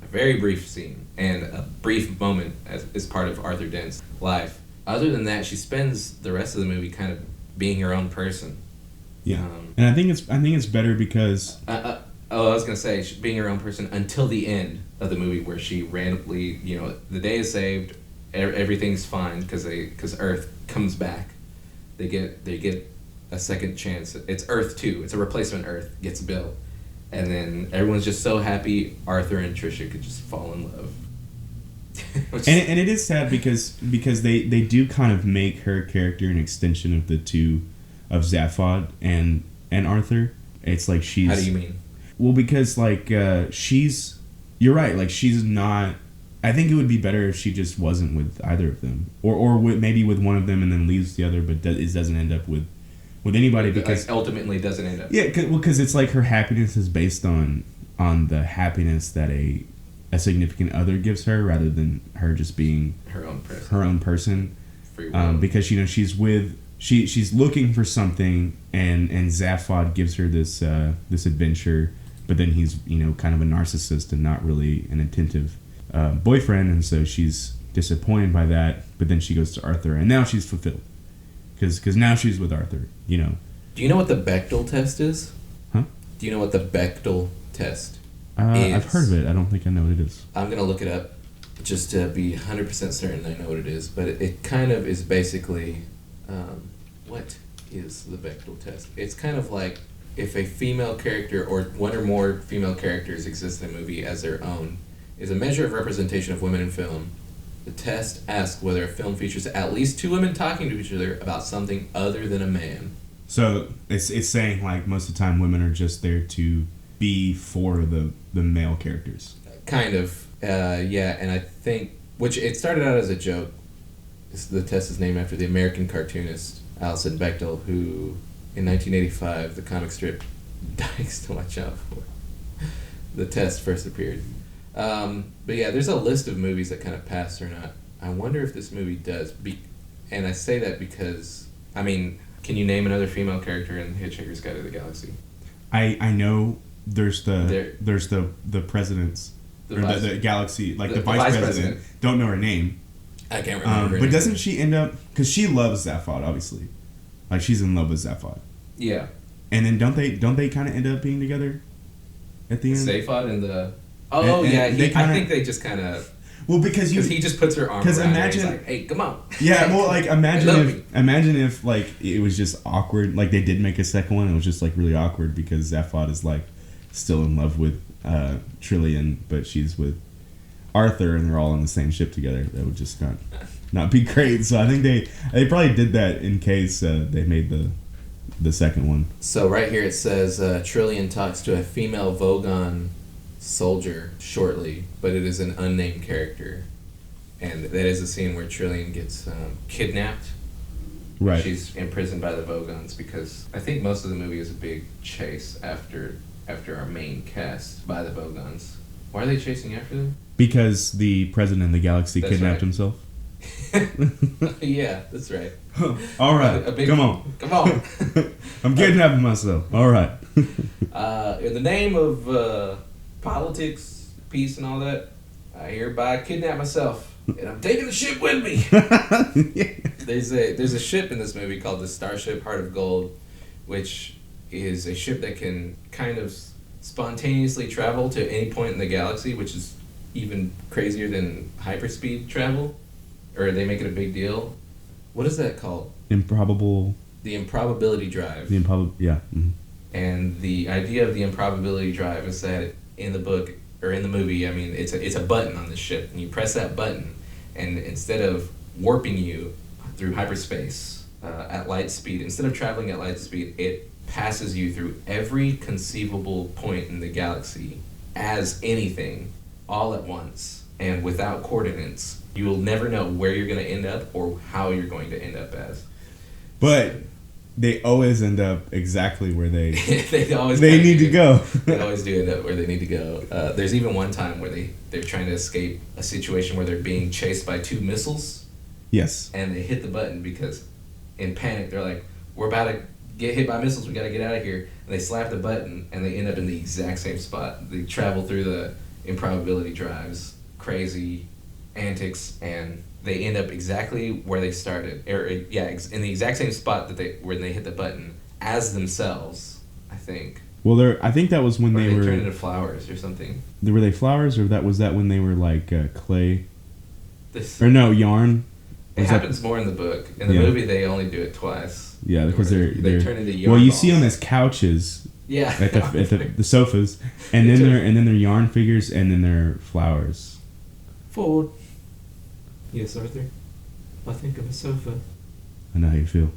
A: a very brief scene and a brief moment as part of Arthur Dent's life. Other than that, she spends the rest of the movie kind of being her own person.
B: Yeah, and I think it's better because
A: Oh, I was gonna say being her own person until the end of the movie, where she randomly, the day is saved, everything's fine because Earth comes back. They get a second chance. It's Earth 2. It's a replacement Earth gets built, and then everyone's just so happy Arthur and Trisha could just fall in love.
B: And it is sad because they do kind of make her character an extension of the two of Zaphod and Arthur. It's like she's.
A: How do you mean?
B: Well, because like she's. You're right. Like she's not. I think it would be better if she just wasn't with either of them, or maybe with one of them and then leaves the other, but it doesn't end up with anybody because
A: ultimately doesn't end up.
B: Yeah, because it's like her happiness is based on the happiness that a significant other gives her, rather than her just being
A: her own person.
B: Free will. Because she's looking for something, and Zaphod gives her this adventure, but then he's kind of a narcissist and not really an attentive boyfriend, and so she's disappointed by that. But then she goes to Arthur, and now she's fulfilled because now she's with Arthur.
A: Do you know what the Bechdel test is?
B: Huh?
A: Do you know what the Bechdel test is?
B: I've heard of it. I don't think I know what it is.
A: I'm going to look it up just to be 100% certain I know what it is. But it kind of is basically... what is the Bechdel test? It's kind of like if a female character or one or more female characters exist in a movie as their own, is a measure of representation of women in film. The test asks whether a film features at least two women talking to each other about something other than a man.
B: So it's saying like most of the time women are just there to be for the male characters.
A: Kind of, yeah, and I think, which it started out as a joke. The test is named after the American cartoonist Alison Bechdel, who in 1985, the comic strip Dykes to Watch Out For, the test first appeared. But yeah, there's a list of movies that kind of passed or not. I wonder if this movie does. And I say that because, can you name another female character in Hitchhiker's Guide to the Galaxy?
B: I know there's the president's, the galaxy, like the vice president. Don't know her name.
A: I can't remember.
B: But doesn't she end up, because she loves Zaphod, obviously. Like she's in love with Zaphod.
A: Yeah.
B: And then don't they kind of end up being together at the end?
A: Zaphod and the... Oh, yeah. I think they just kind of...
B: Well, because
A: he just puts her arm around her and he's like, hey, come on.
B: Yeah, well, like, imagine if, like, it was just awkward. Like, they did make a second one. It was just, like, really awkward because Zaphod is, like, still in love with Trillian, but she's with Arthur, and they're all on the same ship together. That would just not be great. So I think they probably did that in case they made the second one.
A: So right here it says Trillian talks to a female Vogon soldier shortly, but it is an unnamed character, and that is a scene where Trillian gets kidnapped.
B: Right.
A: She's imprisoned by the Vogons because I think most of the movie is a big chase after our main cast by the Vogons. Why are they chasing after them?
B: Because the president of the galaxy kidnapped himself.
A: Yeah, that's right.
B: All right, come on. I'm kidnapping myself. All right.
A: In the name of politics, peace, and all that, I hereby kidnap myself, and I'm taking the ship with me. There's a ship in this movie called the Starship Heart of Gold, which is a ship that can kind of spontaneously travel to any point in the galaxy, which is even crazier than hyperspeed travel, or they make it a big deal. What is that called?
B: Improbable.
A: The improbability drive.
B: Yeah. Mm-hmm.
A: And the idea of the improbability drive is that in the book or in the movie, it's a button on the ship, and you press that button, and instead of warping you through hyperspace at light speed, instead of traveling at light speed, it passes you through every conceivable point in the galaxy as anything all at once and without coordinates. You will never know where you're going to end up or how you're going to end up as.
B: But they always end up exactly where they
A: they
B: need to go.
A: They always do end up where they need to go. There's even one time where they're trying to escape a situation where they're being chased by two missiles.
B: Yes.
A: And they hit the button because in panic they're like, we're about to get hit by missiles, we got to get out of here. And they slap the button and they end up in the exact same spot. They travel through the improbability drives, crazy antics, and they end up exactly where they started, in the exact same spot when they hit the button as themselves, I think.
B: Well, I think that was when
A: or
B: they
A: they
B: were...
A: turned into flowers or something.
B: Were they flowers, or was that when they were like clay?
A: This,
B: or no, yarn?
A: it happens more in the book. In the movie, they only do it twice.
B: Yeah, because they
A: turn into yarn
B: Well, you
A: balls.
B: see them as couches.
A: Yeah.
B: At the sofas, and then they're yarn figures, and then they're flowers.
A: Ford. Yes, Arthur. I think of a sofa.
B: I know how you feel.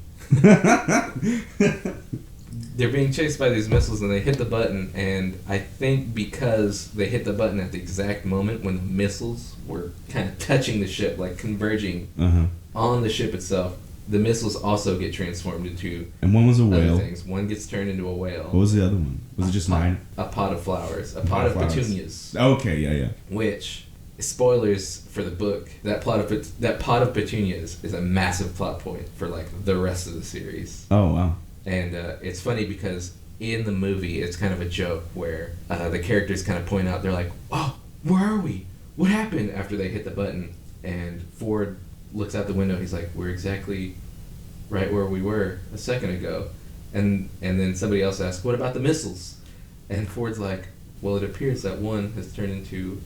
A: They're being chased by these missiles, and they hit the button, and I think because they hit the button at the exact moment when the missiles were kind of touching the ship, like converging on the ship itself, the missiles also get transformed into...
B: And one was a
A: other
B: whale.
A: things. One gets turned into a whale.
B: What was the other one? Was it just nine?
A: A pot of flowers. A pot of petunias.
B: Okay, yeah.
A: Which, spoilers for the book, that pot of petunias is a massive plot point for like the rest of the series.
B: Oh, wow.
A: And it's funny because in the movie, it's kind of a joke where the characters kind of point out, they're like, oh, where are we? What happened after they hit the button? And Ford looks out the window, he's like, we're exactly right where we were a second ago. And then somebody else asks, what about the missiles? And Ford's like, well, it appears that one has turned into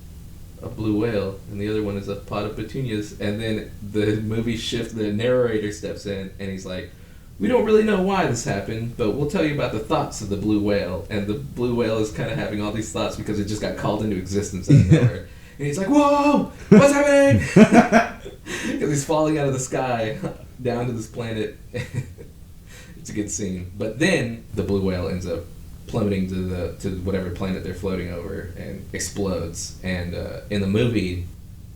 A: a blue whale and the other one is a pot of petunias. And then the movie shifts, the narrator steps in and he's like, we don't really know why this happened, but we'll tell you about the thoughts of the blue whale. And the blue whale is kind of having all these thoughts because it just got called into existence out of nowhere. And he's like, whoa, what's happening? Because he's falling out of the sky down to this planet. It's a good scene. But then the blue whale ends up plummeting to whatever planet they're floating over and explodes. And in the movie,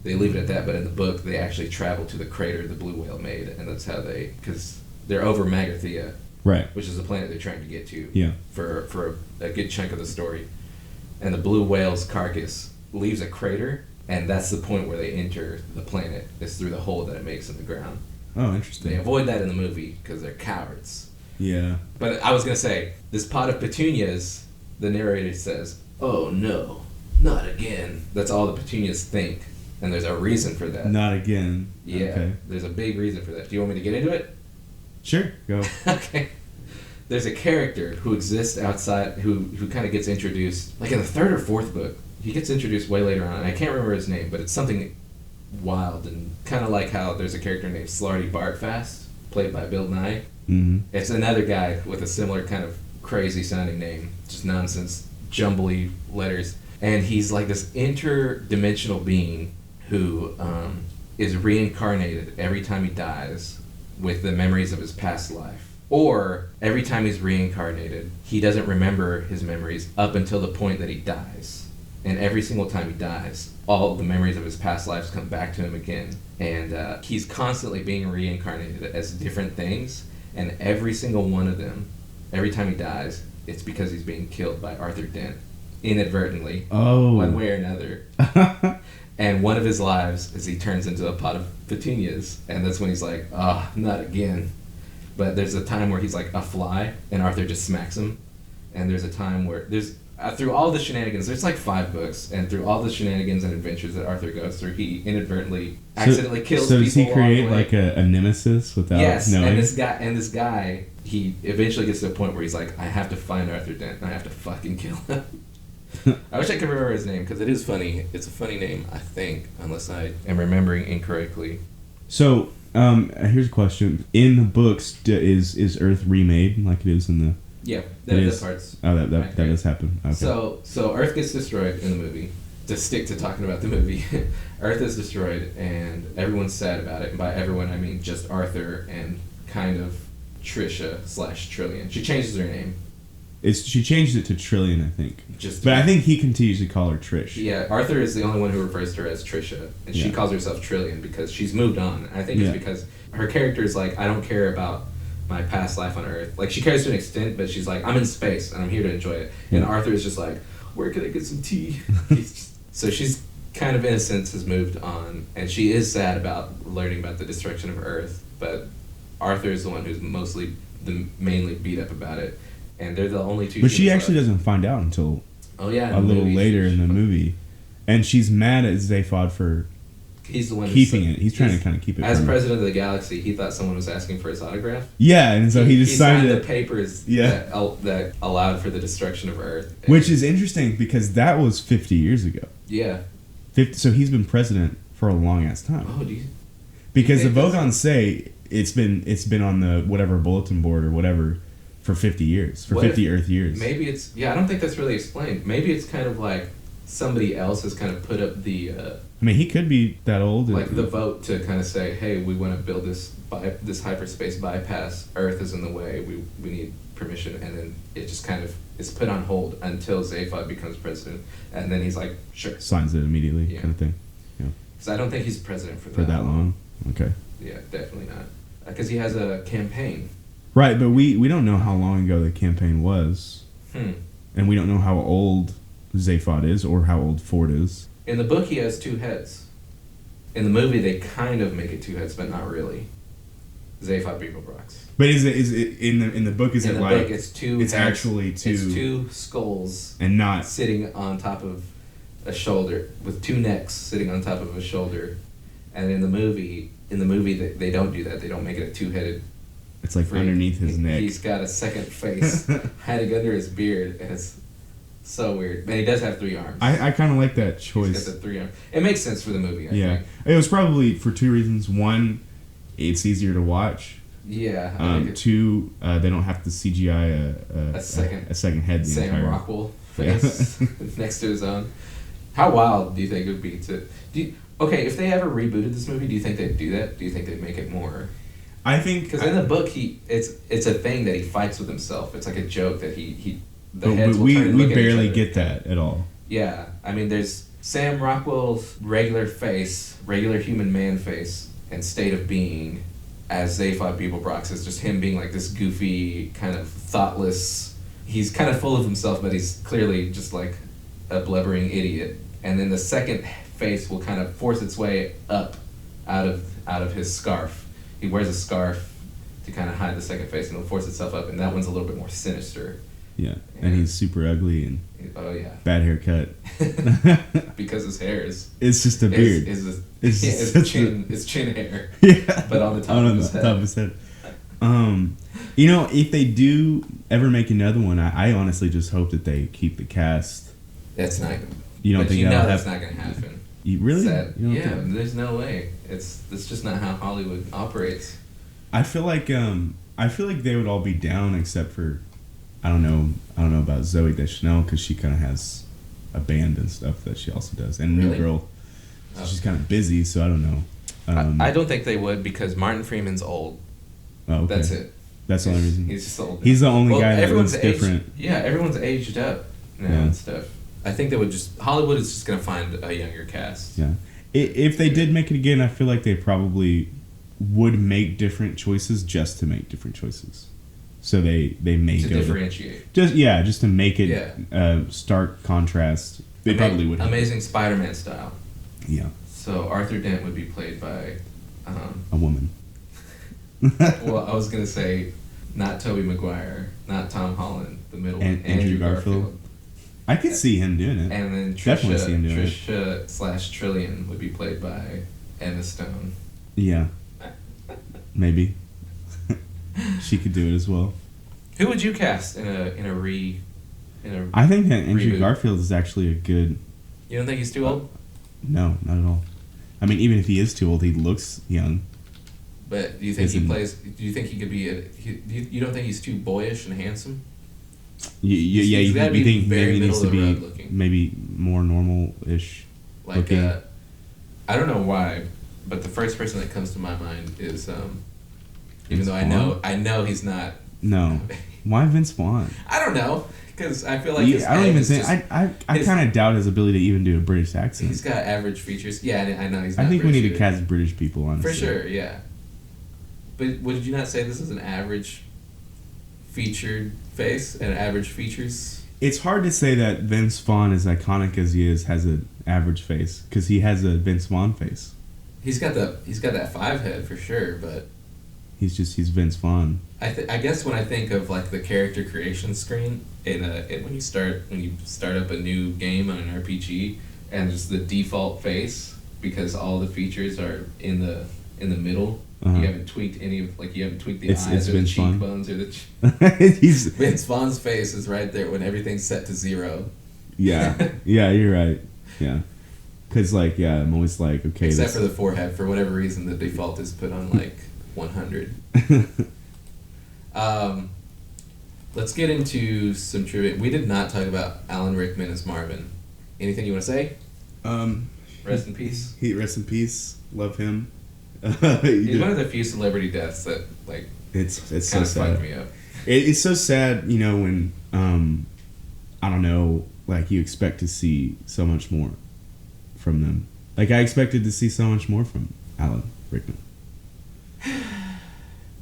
A: they leave it at that, but in the book, they actually travel to the crater the blue whale made. And that's how because they're over Magathea,
B: right?
A: Which is the planet they're trying to get to for a good chunk of the story. And the blue whale's carcass leaves a crater, and that's the point where they enter the planet. It's through the hole that it makes in the ground.
B: Oh, interesting.
A: They avoid that in the movie because they're cowards.
B: Yeah.
A: But I was going to say, this pot of petunias, the narrator says, oh no, not again. That's all the petunias think, and there's a reason for that.
B: Not again.
A: Yeah, okay. There's a big reason for that. Do you want me to get into it?
B: Sure, go.
A: Okay. There's a character who exists outside, who kind of gets introduced, like in the third or fourth book. He gets introduced way later on, and I can't remember his name, but it's something wild, and kind of like how there's a character named Slarty Bartfast, played by Bill Nye.
B: Mm-hmm.
A: It's another guy with a similar kind of crazy-sounding name, just nonsense, jumbly letters. And he's like this interdimensional being who is reincarnated every time he dies with the memories of his past life. Or every time he's reincarnated, he doesn't remember his memories up until the point that he dies. And every single time he dies, all the memories of his past lives come back to him again. And he's constantly being reincarnated as different things. And every single one of them, every time he dies, it's because he's being killed by Arthur Dent. Inadvertently.
B: Oh.
A: One way or another. And one of his lives is he turns into a pot of petunias. And that's when he's like, not again. But there's a time where he's like a fly, and Arthur just smacks him. And there's a time where through all the shenanigans, there's like 5 books, and through all the shenanigans and adventures that Arthur goes through, he inadvertently accidentally kills people.
B: So does he create like a nemesis without knowing?
A: And this guy, he eventually gets to a point where he's like, I have to find Arthur Dent, and I have to fucking kill him. I wish I could remember his name, because it is funny. It's a funny name, I think, unless I am remembering incorrectly.
B: So, here's a question. In the books, is Earth remade like it is in the...
A: Yeah, that part's...
B: Oh, that does happen. Okay.
A: So Earth gets destroyed in the movie. To stick to talking about the movie, Earth is destroyed, and everyone's sad about it. And by everyone, I mean just Arthur and kind of Trisha/Trillian. She changes her name.
B: She changed it to Trillian, I think. But I think he continues to call her Trish.
A: Yeah, Arthur is the only one who refers to her as Trisha, and she calls herself Trillian because she's moved on. And I think it's because her character is like, I don't care about my past life on Earth. Like, she cares to an extent, but she's like, I'm in space, and I'm here to enjoy it. And Arthur is just like, where can I get some tea? So she's kind of, in a sense, has moved on, and she is sad about learning about the destruction of Earth, but Arthur is the one who's mainly beat up about it. And they're the only two.
B: But she actually doesn't find out until a little later in the movie, and she's mad at Zaphod for
A: He's the one
B: keeping it. He's trying to kind of keep it.
A: As president of the galaxy, he thought someone was asking for his autograph.
B: Yeah, and so he just signed
A: the papers that allowed for the destruction of Earth.
B: Which is interesting because that was 50 years ago.
A: Yeah.
B: 50, so he's been president for a long ass time.
A: Oh, do you?
B: Because the Vogons say it's been on the whatever bulletin board or whatever for 50 years, for 50 Earth years.
A: Maybe it's I don't think that's really explained. Maybe it's kind of like somebody else has kind of put up the.
B: I mean, he could be that old.
A: Like the vote to kind of say, hey, we want to build this hyperspace bypass. Earth is in the way. We need permission, and then it just kind of is put on hold until Zaphod becomes president, and then he's like, sure,
B: signs it immediately, kind of thing. Yeah.
A: Because I don't think he's president for
B: that long. Okay.
A: Yeah, definitely not. Because he has a campaign.
B: Right, but we don't know how long ago the campaign was, and we don't know how old Zaphod is or how old Ford is.
A: In the book, he has 2 heads. In the movie, they kind of make it 2 heads, but not really. Zaphod Beeblebrox.
B: But is it in the book? Is
A: in
B: it
A: the
B: like
A: book, it's 2?
B: It's
A: heads,
B: actually 2.
A: It's 2 skulls
B: and not
A: sitting on top of a shoulder with 2 necks sitting on top of a shoulder. And in the movie, they don't do that. They don't make it a 2-headed.
B: It's like underneath his neck.
A: He's got a second face hiding under his beard, and it's so weird. And he does have 3 arms.
B: I kind of like that choice.
A: He's got the 3 arms. It makes sense for the movie, I think.
B: It was probably for 2 reasons. 1, it's easier to watch.
A: Yeah.
B: 2, they don't have to CGI a second head.
A: Sam Rockwell face next to his own. How wild do you think it would be to... Okay, if they ever rebooted this movie, do you think they'd do that? Do you think they'd make it more...
B: I think...
A: Because in the book, it's a thing that he fights with himself. It's like a joke that he the heads will turn and look at each other.
B: We barely get that at all.
A: Yeah. I mean, there's Sam Rockwell's regular face, regular human man face, and state of being as Zaphod Beeblebrox is just him being like this goofy, kind of thoughtless... He's kind of full of himself, but he's clearly just like a blubbering idiot. And then the second face will kind of force its way up out of his scarf. He wears a scarf to kind of hide the second face, and it'll force itself up, and that one's a little bit more sinister.
B: Yeah, and he's super ugly and bad haircut.
A: Because his hair is...
B: It's just a beard.
A: It's chin hair.
B: Yeah.
A: But on the top of his head.
B: If they do ever make another one, I honestly just hope that they keep the cast.
A: That's not...
B: You don't think
A: that's not going to happen.
B: You really?
A: There's no way. That's just not how Hollywood operates.
B: I feel like they would all be down except for, I don't know about Zooey Deschanel because she kind of has a band and stuff that she also does, and New Girl. So she's kind of busy, so I don't know.
A: I don't think they would because Martin Freeman's old.
B: Oh, okay.
A: That's it.
B: That's the only reason.
A: He's just old.
B: He's the only guy that looks different.
A: Yeah, everyone's aged up now and stuff. I think they would Hollywood is just going to find a younger cast.
B: Yeah. If they did make it again, I feel like they probably would make different choices just to make different choices. So they may
A: to differentiate.
B: Just to make it stark contrast. They probably would.
A: Amazing Spider-Man style.
B: Yeah.
A: So Arthur Dent would be played by
B: a woman.
A: Well, I was going to say not Tobey Maguire, not Tom Holland, the middle one,
B: Andrew Garfield. I could see him doing it.
A: And then Trisha/Trillian would be played by Emma Stone.
B: Yeah. Maybe. She could do it as well.
A: Who would you cast in a
B: I think that Andrew
A: reboot?
B: Garfield is actually a good...
A: You don't think he's too old?
B: No, not at all. I mean, even if he is too old, he looks young.
A: But do you think do you think he could be you don't think he's too boyish and handsome?
B: You think maybe needs to be maybe more normal-ish looking?
A: I don't know why, but the first person that comes to my mind is even though I know he's not.
B: No, why Vince Vaughn?
A: I don't know because I feel like
B: I don't even think I kind of doubt his ability to even do a British accent.
A: He's got average features. Yeah, I know he's.
B: I think
A: British
B: we need to cast British people, honestly.
A: For sure, yeah. But would you not say this is an average featured face and average features?
B: It's hard to say that Vince Vaughn, as iconic as he is, has an average face because he has a Vince Vaughn face.
A: He's got that 5 head for sure, but
B: he's Vince Vaughn.
A: I guess when I think of like the character creation screen when you start up a new game on an RPG and just the default face because all the features are in the middle.
B: Uh-huh.
A: You haven't tweaked any of, like, you haven't tweaked the eyes
B: it's
A: or the
B: Vince Vaughn.
A: cheekbones or the.
B: He's
A: Vince Vaughn's face is right there when everything's set to 0.
B: yeah, you're right. Yeah, because like I'm always like okay.
A: Except for the forehead, for whatever reason, the default is put on like 100. Let's get into some trivia. We did not talk about Alan Rickman as Marvin. Anything you want to say? Rest in peace.
B: Rest in peace. Love him.
A: He's one of the few celebrity deaths that like
B: it's so
A: kind of
B: sad.
A: fucked me up.
B: It's so sad, when I don't know, like you expect to see so much more from them. Like I expected to see so much more from Alan Rickman.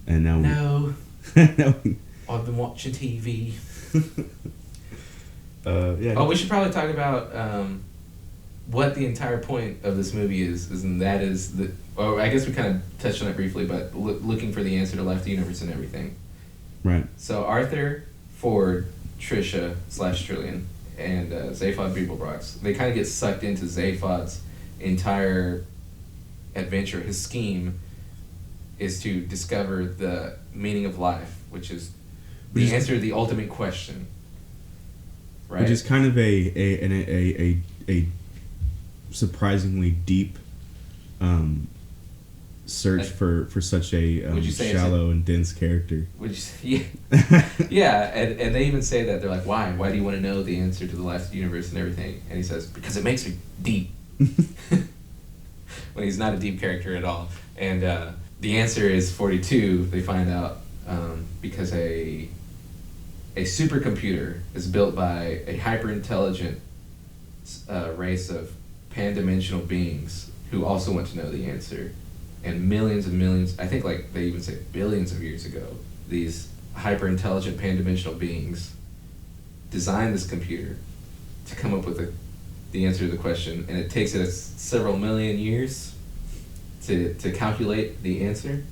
B: And now
A: No.
B: no.
A: I've been watching TV.
B: Yeah.
A: Oh, we should probably talk about what the entire point of this movie is, and that is the. Or I guess we kind of touched on it briefly, but looking for the answer to life, the universe, and everything.
B: Right.
A: So Arthur, Ford, Trisha / Trillian, and Zaphod Beeblebrox, they kind of get sucked into Zaphod's entire adventure. His scheme is to discover the meaning of life, which is the answer to the ultimate question. Right?
B: Which is kind of a surprisingly deep search for such a shallow and dense character.
A: Would you say, yeah, yeah, and they even say that they're like, why do you want to know the answer to the life, the universe, and everything? And he says, because it makes me deep. When he's not a deep character at all. And the answer is 42. They find out because a supercomputer is built by a hyper-intelligent race of pan-dimensional beings who also want to know the answer. And millions, I think like they even say billions of years ago, these hyper-intelligent pan-dimensional beings designed this computer to come up with the answer to the question, and it takes it several million years to calculate the answer.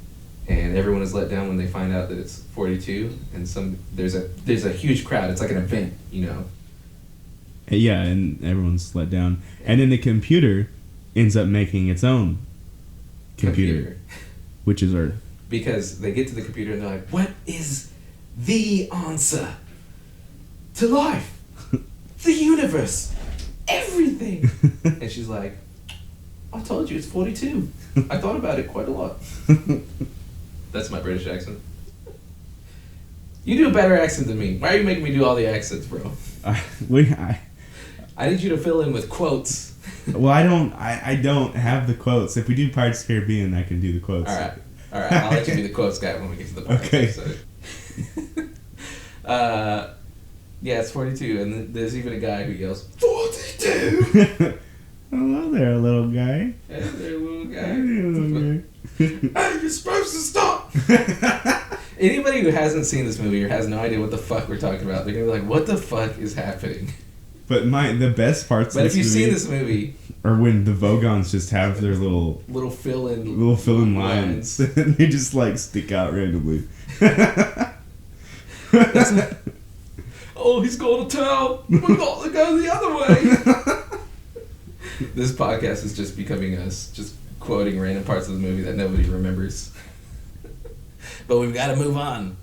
A: And everyone is let down when they find out that it's 42, and there's a huge crowd. It's like an event,
B: Yeah, and everyone's let down. And then the computer ends up making its own computer. Which is Earth.
A: Because they get to the computer and they're like, what is the answer to life? The universe? Everything? And she's like, I told you it's 42. I thought about it quite a lot. That's my British accent. You do a better accent than me. Why are you making me do all the accents, bro? I need you to fill in with quotes.
B: Well, I don't have the quotes. If we do Pirates of the Caribbean, I can do the quotes.
A: All right. I'll let you be the quotes guy when we get to the Pirates episode. Yeah, it's 42, and there's even a guy who yells, 42!
B: Hello there, little guy.
A: Hey there, little guy.
B: Hey, little guy.
A: Hey, you're supposed to stop! Anybody who hasn't seen this movie or has no idea what the fuck we're talking about, they're gonna be like, what the fuck is happening?
B: But the best parts of
A: But if you've
B: movie
A: seen this movie...
B: are when the Vogons just have their little fill-in lines. They just, like, stick out randomly.
A: Oh, he's going to town! We've got to go the other way! This podcast is just becoming us just quoting random parts of the movie that nobody remembers. But we've got to move on.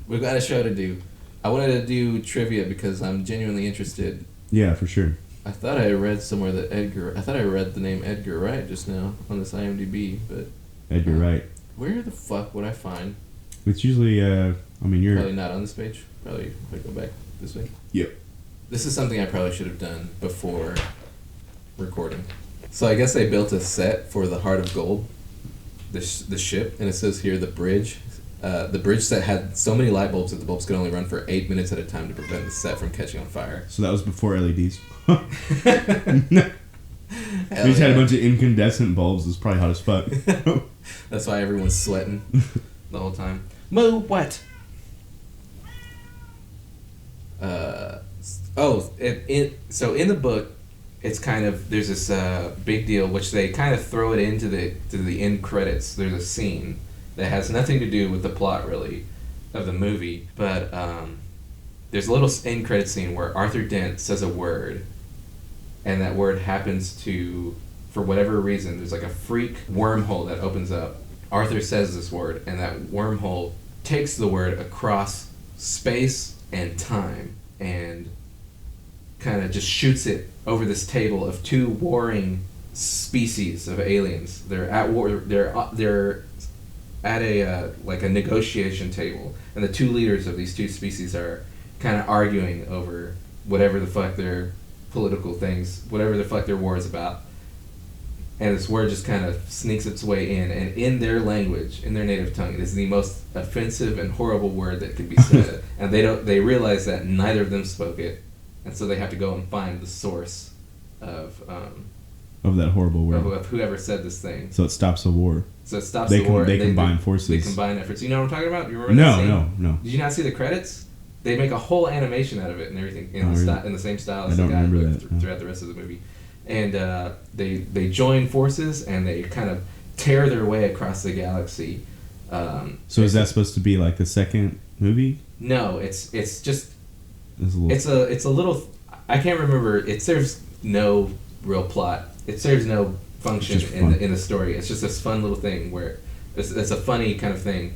A: We've got a show to do. I wanted to do trivia because I'm genuinely interested.
B: Yeah, for sure.
A: I thought I read somewhere that I read the name Edgar Wright just now on this IMDb, but...
B: Edgar Wright.
A: Where the fuck would I find...
B: It's usually, you're...
A: Probably not on this page. Probably if I go back this way.
B: Yep.
A: This is something I probably should have done before recording. So I guess they built a set for the Heart of Gold, the ship, and it says here the bridge. The bridge set had so many light bulbs that the bulbs could only run for 8 minutes at a time to prevent the set from catching on fire.
B: So that was before LEDs. They just had a bunch of incandescent bulbs. It was probably hot as fuck.
A: That's why everyone's sweating the whole time. Moo, what? So in the book, it's kind of, there's this big deal, which they kind of throw it into the end credits. There's a scene that has nothing to do with the plot, really, of the movie. But there's a little end credit scene where Arthur Dent says a word, and that word happens to for whatever reason, there's like a freak wormhole that opens up. Arthur says this word, and that wormhole takes the word across space and time and kind of just shoots it over this table of two warring species of aliens. They're at war. They're at a like a negotiation table, and the two leaders of these two species are kind of arguing over whatever the fuck their political things, whatever the fuck their war is about. And this word just kind of sneaks its way in, and in their language, in their native tongue, it is the most offensive and horrible word that could be said. And they realize that neither of them spoke it, and so they have to go and find the source of
B: that horrible word.
A: Of whoever said this thing.
B: So it stops a war.
A: So it stops the war.
B: They combine forces.
A: They combine efforts. You know what I'm talking about? You remember that scene?
B: No.
A: Did you not see the credits? They make a whole animation out of it and everything in the same style as the guy throughout the rest of the movie. And they join forces and they kind of tear their way across the galaxy.
B: So is that supposed to be like the second movie?
A: No, it's just
B: it's
A: a little. I can't remember. It serves no real plot. It serves no function in the story. It's just this fun little thing where it's a funny kind of thing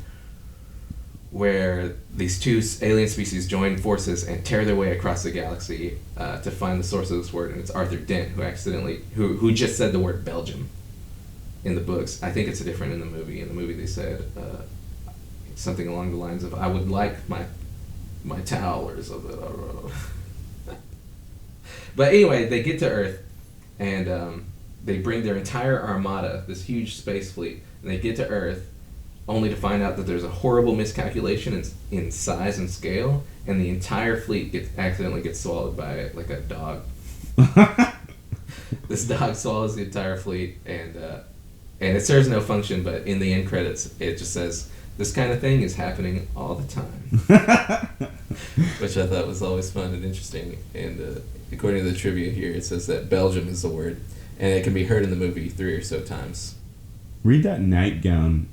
A: where these two alien species join forces and tear their way across the galaxy to find the source of this word, and it's Arthur Dent who just said the word Belgium in the books. I think it's different in the movie. In the movie they said something along the lines of, "I would like my towel" or something. I don't know. But anyway, they get to Earth and they bring their entire armada, this huge space fleet, and they get to Earth only to find out that there's a horrible miscalculation in size and scale, and the entire fleet accidentally gets swallowed by like a dog. This dog swallows the entire fleet, and it serves no function, but in the end credits, it just says, "This kind of thing is happening all the time." Which I thought was always fun and interesting. And according to the trivia here, it says that Belgium is the word, and it can be heard in the movie 3 or so times.
B: Read that nightgown.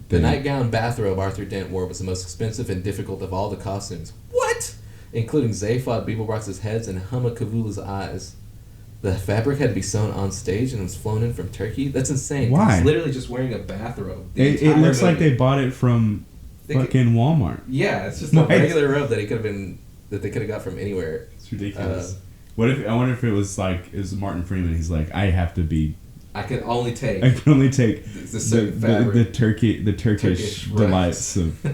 A: The nightgown bathrobe Arthur Dent wore was the most expensive and difficult of all the costumes. What? Including Zaphod Beeblebrox's heads and Humakavula's eyes. The fabric had to be sewn on stage and was flown in from Turkey? That's insane.
B: Why?
A: He's literally just wearing a bathrobe.
B: It looks like they bought it from fucking Walmart.
A: Yeah, it's just a regular robe that they could have got from anywhere.
B: It's ridiculous. I wonder if it was like, it was Martin Freeman. He's like, I can only take
A: the
B: Turkish delights of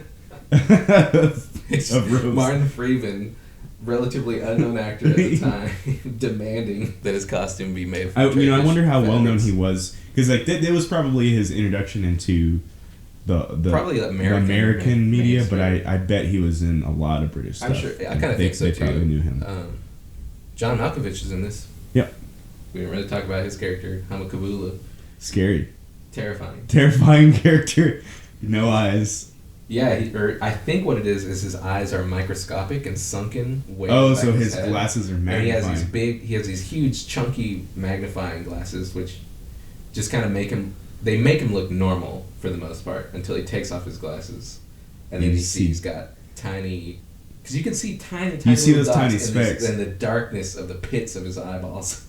B: robes.
A: Martin Freeman, relatively unknown actor at the time, demanding that his costume be made from Turkish
B: I wonder how
A: fabrics.
B: well known he was, because like that was probably his introduction into the
A: probably
B: American media, but I bet he was in a lot of British stuff.
A: I'm sure. I kind of think so
B: they
A: too.
B: Probably knew him.
A: John Malkovich is in this.
B: Yep.
A: We didn't really talk about his character, Hamakavula.
B: Scary.
A: Terrifying
B: character. No eyes.
A: Yeah, I think what it is his eyes are microscopic and sunken way
B: Oh,
A: back
B: so
A: his
B: his
A: head.
B: glasses are magnifying.
A: And he has these huge, chunky magnifying glasses, which just kind of make him look normal for the most part until he takes off his glasses, and then he's got tiny. Because you can see tiny
B: you see those
A: dots
B: tiny specks
A: in the darkness of the pits of his eyeballs.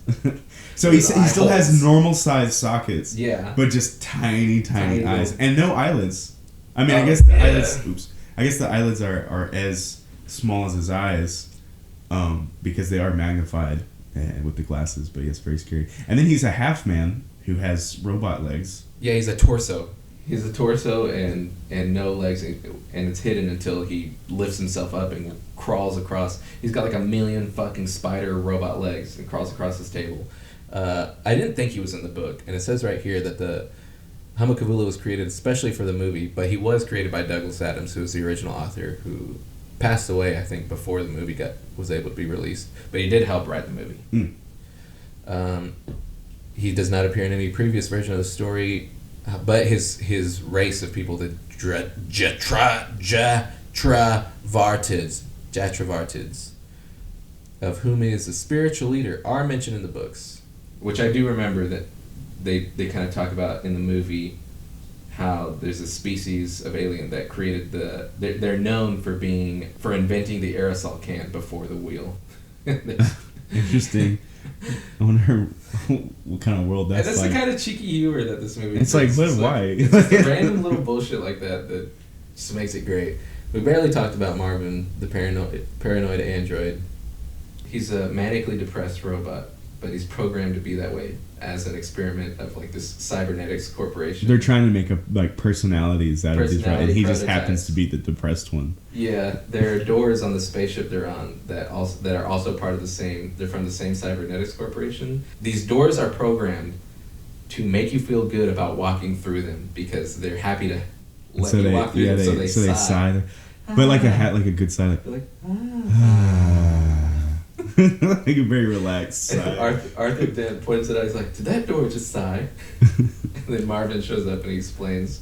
B: So he still has normal sized sockets.
A: Yeah.
B: But just tiny eyes and no eyelids. I mean, I guess the eyelids are as small as his eyes, because they are magnified with the glasses. But yes, very scary. And then he's a half man who has robot legs.
A: Yeah, he's a torso. He's a torso and no legs, and it's hidden until he lifts himself up and crawls across. He's got like 1 million fucking spider robot legs and crawls across this table. I didn't think he was in the book, and it says right here that the Hamakavula was created especially for the movie, but he was created by Douglas Adams, who was the original author, who passed away, I think, before the movie was able to be released. But he did help write the movie. He does not appear in any previous version of the story. But his race of people, the Jatravartids, of whom he is the spiritual leader, are mentioned in the books. Which I do remember that they kind of talk about in the movie, how there's a species of alien that created they're known for inventing the aerosol can before the wheel.
B: Interesting. I wonder what kind of world that's
A: and that's
B: like.
A: the kind of cheeky humor that this movie.
B: It's like, but why?
A: It's just a random little bullshit like that just makes it great. We barely talked about Marvin, the paranoid android. He's a manically depressed robot, but he's programmed to be that way as an experiment of like this cybernetics corporation.
B: They're trying to make up like personalities out of these, right? And he just
A: prototypes.
B: happens to be the depressed one.
A: Yeah, there are doors on the spaceship they're on that are also part of the same. They're from the same cybernetics corporation. These doors are programmed to make you feel good about walking through them because they're happy to let you walk through them. So they sigh. But like a good sigh. Like, they're like like a very relaxed sigh. Arthur then points it out. He's like, "Did that door just sigh?" And then Marvin shows up and he explains.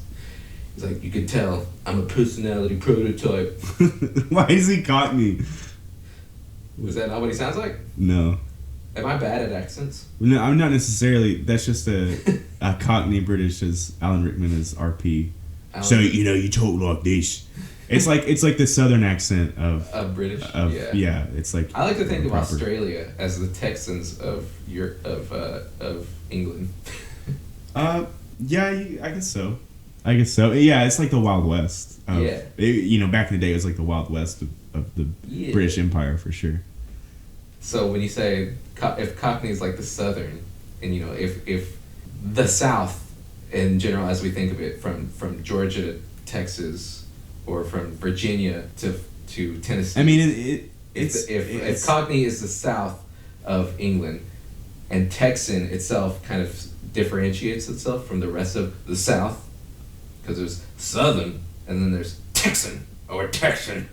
A: He's like, "You can tell I'm a personality prototype."
B: Why is he Cockney?
A: Is that not what he sounds like?
B: No.
A: Am I bad at accents?
B: No, I'm not necessarily. That's just a Cockney British as Alan Rickman is RP. So you talk like this. It's like the southern accent of
A: British.
B: Yeah. It's like
A: I like to think of Australia as the Texans of England.
B: Yeah, I guess so. Yeah, it's like the Wild West. Back in the day, it was like the Wild West of the British Empire for sure.
A: So when you say if Cockney is like the southern, and if the South in general, as we think of it, from Georgia to Texas. Or from Virginia to Tennessee.
B: I mean,
A: if Cockney is the south of England, and Texan itself kind of differentiates itself from the rest of the South, because there's Southern and then there's Texan or Texan.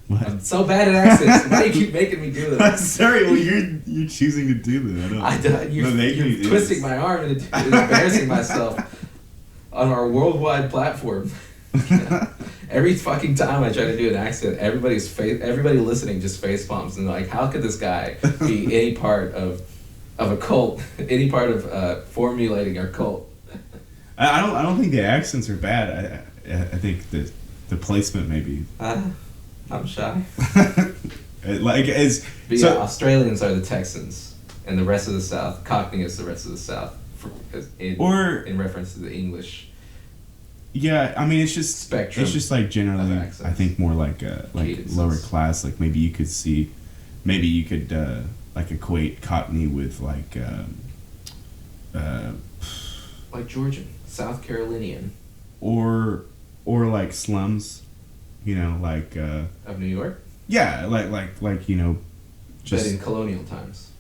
B: What?
A: I'm so bad at accents. Why do you keep making me do this?
B: I'm sorry. Well, you're choosing to do that.
A: You're twisting my arm and embarrassing myself on our worldwide platform. Every fucking time I try to do an accent, everybody listening just face palms and they're like, how could this guy be any part of a cult, any part of formulating our cult?
B: I don't think the accents are bad. I think the placement maybe.
A: I'm shy. Australians are the Texans, and the rest of the South. Cockney is the rest of the South, in reference to the English.
B: Yeah, I mean it's just
A: spectrum.
B: It's just like generally, I think more like lower class. Like maybe you could like equate Cockney with like
A: Georgian, South Carolinian,
B: or like slums, like
A: of New York.
B: Yeah, like just
A: but in colonial times.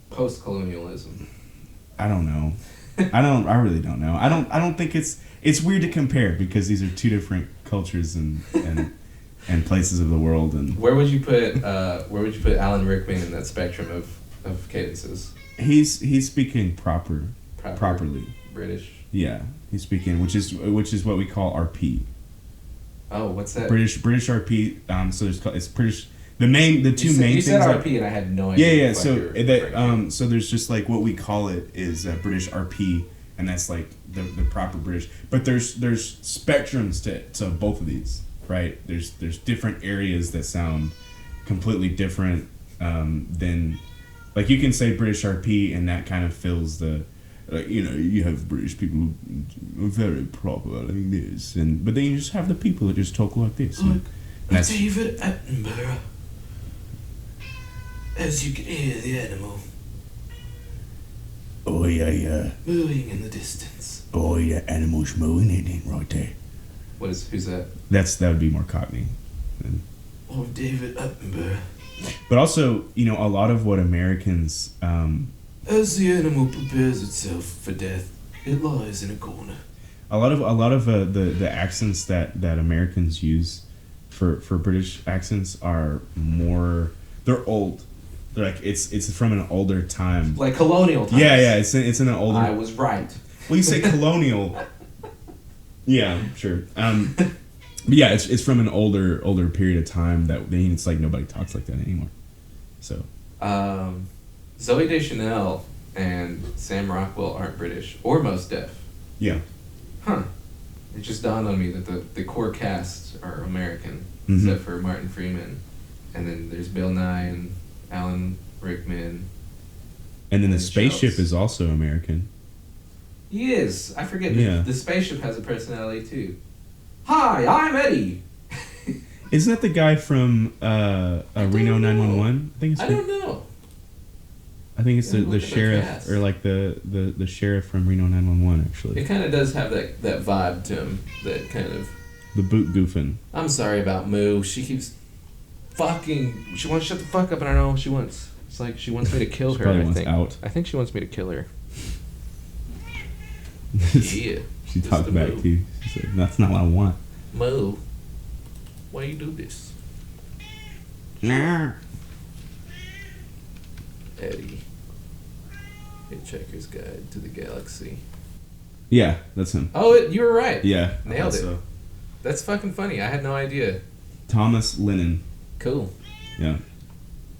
A: Post-colonialism.
B: I don't know. I really don't know. I don't think it's weird to compare because these are two different cultures and places of the world. And
A: where would you put Alan Rickman in that spectrum of cadences?
B: He's speaking properly
A: British.
B: Yeah, he's speaking which is what we call RP.
A: Oh, what's that?
B: British RP. So it's British. The two main things.
A: You said RP and I had no idea.
B: Yeah. So there's just like what we call it is British RP, and that's like the proper British. But there's spectrums to both of these, right? There's different areas that sound completely different than, like you can say British RP and that kind of fills the. You have British people who are very proper like this, but then you just have the people that just talk like this.
A: Like David Attenborough. As you can hear the animal.
B: Oh yeah.
A: Mooing in the distance.
B: Oh yeah, animals mooing it right there.
A: Who's that?
B: That would be more Cockney.
A: Oh, David Attenborough.
B: But also, a lot of what Americans.
A: As the animal prepares itself for death, it lies in a corner.
B: A lot of the accents that Americans use for British accents are more. They're old. They're like it's from an older time.
A: Like colonial times.
B: Yeah. It's in an older.
A: I was right.
B: Well, you say colonial. Yeah, sure. But yeah, it's from an older period of time that it's like nobody talks like that anymore. So.
A: Zooey Deschanel and Sam Rockwell aren't British or Mos Def.
B: Yeah.
A: Huh. It just dawned on me that the core cast are American,
B: mm-hmm.
A: except for Martin Freeman, and then there's Bill Nye and Alan Rickman.
B: And then the
A: And
B: spaceship
A: Shells.
B: is also American.
A: He is. I forget.
B: Yeah.
A: The spaceship has a personality too. Hi, I'm Eddie.
B: Isn't that the guy from Reno 911? I think it's
A: I don't know.
B: I think it's
A: Let me
B: the
A: look at the
B: sheriff,
A: cast.
B: or like the sheriff from Reno 911, actually.
A: It kind of does have that vibe to him. That kind of.
B: The boot goofing.
A: I'm sorry about Moo. She keeps fucking. She wants to shut the fuck up, and I don't know what she wants. It's like she wants me to kill
B: She
A: her.
B: probably
A: I
B: wants
A: think.
B: out.
A: I think she wants me to kill her. Yeah.
B: She
A: Just
B: talked
A: the
B: back
A: Moo.
B: to you. She said, "That's not what I want."
A: Moo, why you do this?
B: Nah.
A: Eddie. Hitchhiker's Guide to the Galaxy.
B: Yeah, that's him.
A: Oh, you were right.
B: Yeah,
A: Nailed
B: I
A: it.
B: thought so.
A: That's fucking funny. I had no idea.
B: Thomas Lennon.
A: Cool.
B: Yeah,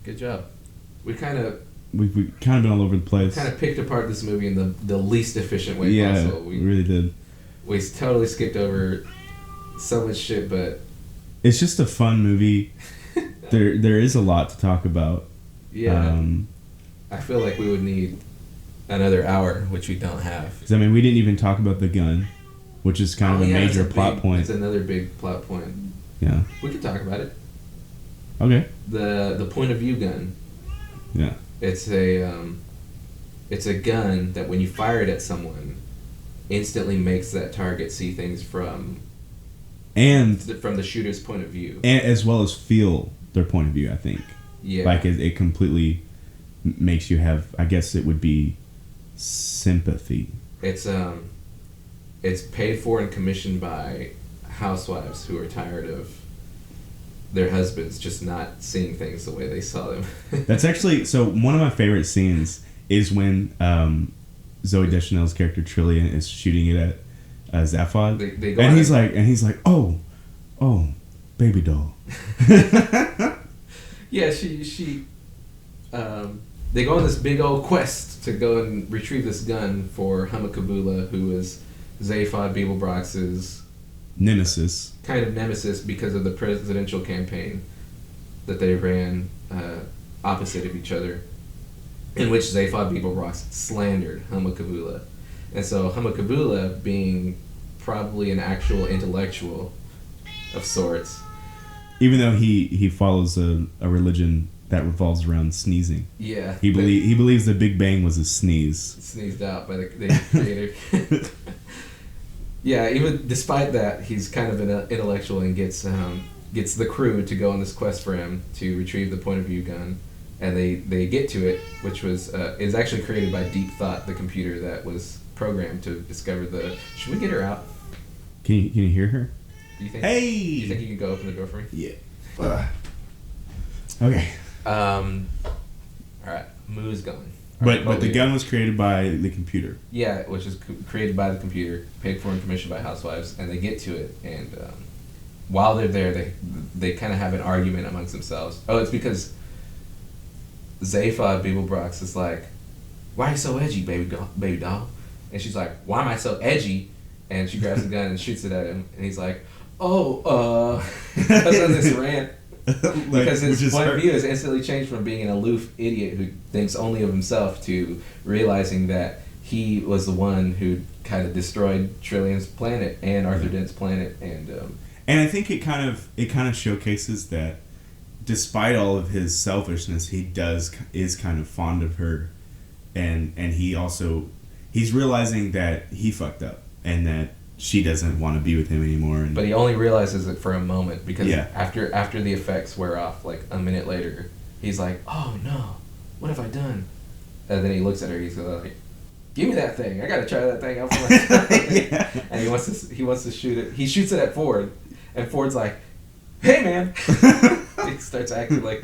A: Good job. We kind of
B: we've kind of been all over the place.
A: picked apart this movie in the least efficient way
B: Yeah,
A: possible.
B: we really did.
A: We totally skipped over so much shit, but
B: It's just a fun movie. There is a lot to talk about.
A: yeah, I feel like we would need another hour, which we don't have.
B: 'Cause, I mean, we didn't even talk about the gun, which is kind of a
A: yeah, it's
B: major plot
A: big-
B: point.
A: It's another big plot point.
B: Yeah.
A: We could talk about it.
B: Okay.
A: The point of view gun.
B: Yeah.
A: It's a gun that when you fire it at someone, instantly makes that target see things from
B: And
A: the shooter's point of view.
B: as well as feel their point of view, I think.
A: Yeah.
B: Like it completely makes you have, I guess it would be sympathy.
A: It's paid for and commissioned by housewives who are tired of their husbands just not seeing things the way they saw them.
B: That's actually, so one of my favorite scenes is when Zoe Deschanel's character Trillian is shooting it at Zaphod.
A: They go
B: and
A: on
B: he's like, oh, baby doll.
A: Yeah, they go on this big old quest to go and retrieve this gun for Humakabula, who is Zaphod Beeblebrox's
B: Nemesis.
A: kind of nemesis because of the presidential campaign that they ran opposite of each other, in which Zaphod Beeblebrox slandered Humakabula. And so Humakabula, being probably an actual intellectual of sorts,
B: Even though he follows a religion that revolves around sneezing.
A: yeah,
B: He believes the Big Bang was a sneeze.
A: sneezed out by the creator. Yeah, even despite that, he's kind of an intellectual and gets the crew to go on this quest for him to retrieve the point of view gun, and they get to it, which is actually created by Deep Thought, the computer that was programmed to discover the. Should we get her out?
B: Can you hear her?
A: Do you think?
B: Hey!
A: Do you think you could go open the door for me?
B: Yeah. Okay.
A: All right, Moo's gone.
B: But the gun was created by the computer.
A: Yeah, which is created by the computer, paid for and commissioned by housewives, and they get to it, and while they're there, they kind of have an argument amongst themselves. Oh, it's because Zaphod Beeblebrox is like, "Why are you so edgy, baby doll?" And she's like, "Why am I so edgy?" And she grabs the gun and shoots it at him, and he's like, goes on this rant. Because his point of view is instantly changed from being an aloof idiot who thinks only of himself to realizing that he was the one who kind of destroyed Trillian's planet and Arthur Dent's planet, and
B: I think it kind of showcases that despite all of his selfishness, he is kind of fond of her, and he's realizing that he fucked up and that she doesn't want to be with him anymore.
A: but he only realizes it for a moment because
B: Yeah.
A: after the effects wear off, like a minute later, he's like, "Oh no, what have I done?" And then he looks at her. He's like, "Give me that thing. I gotta try that thing out for myself."
B: Yeah.
A: And he wants to shoot it. He shoots it at Ford, and Ford's like, "Hey man!" He starts acting like.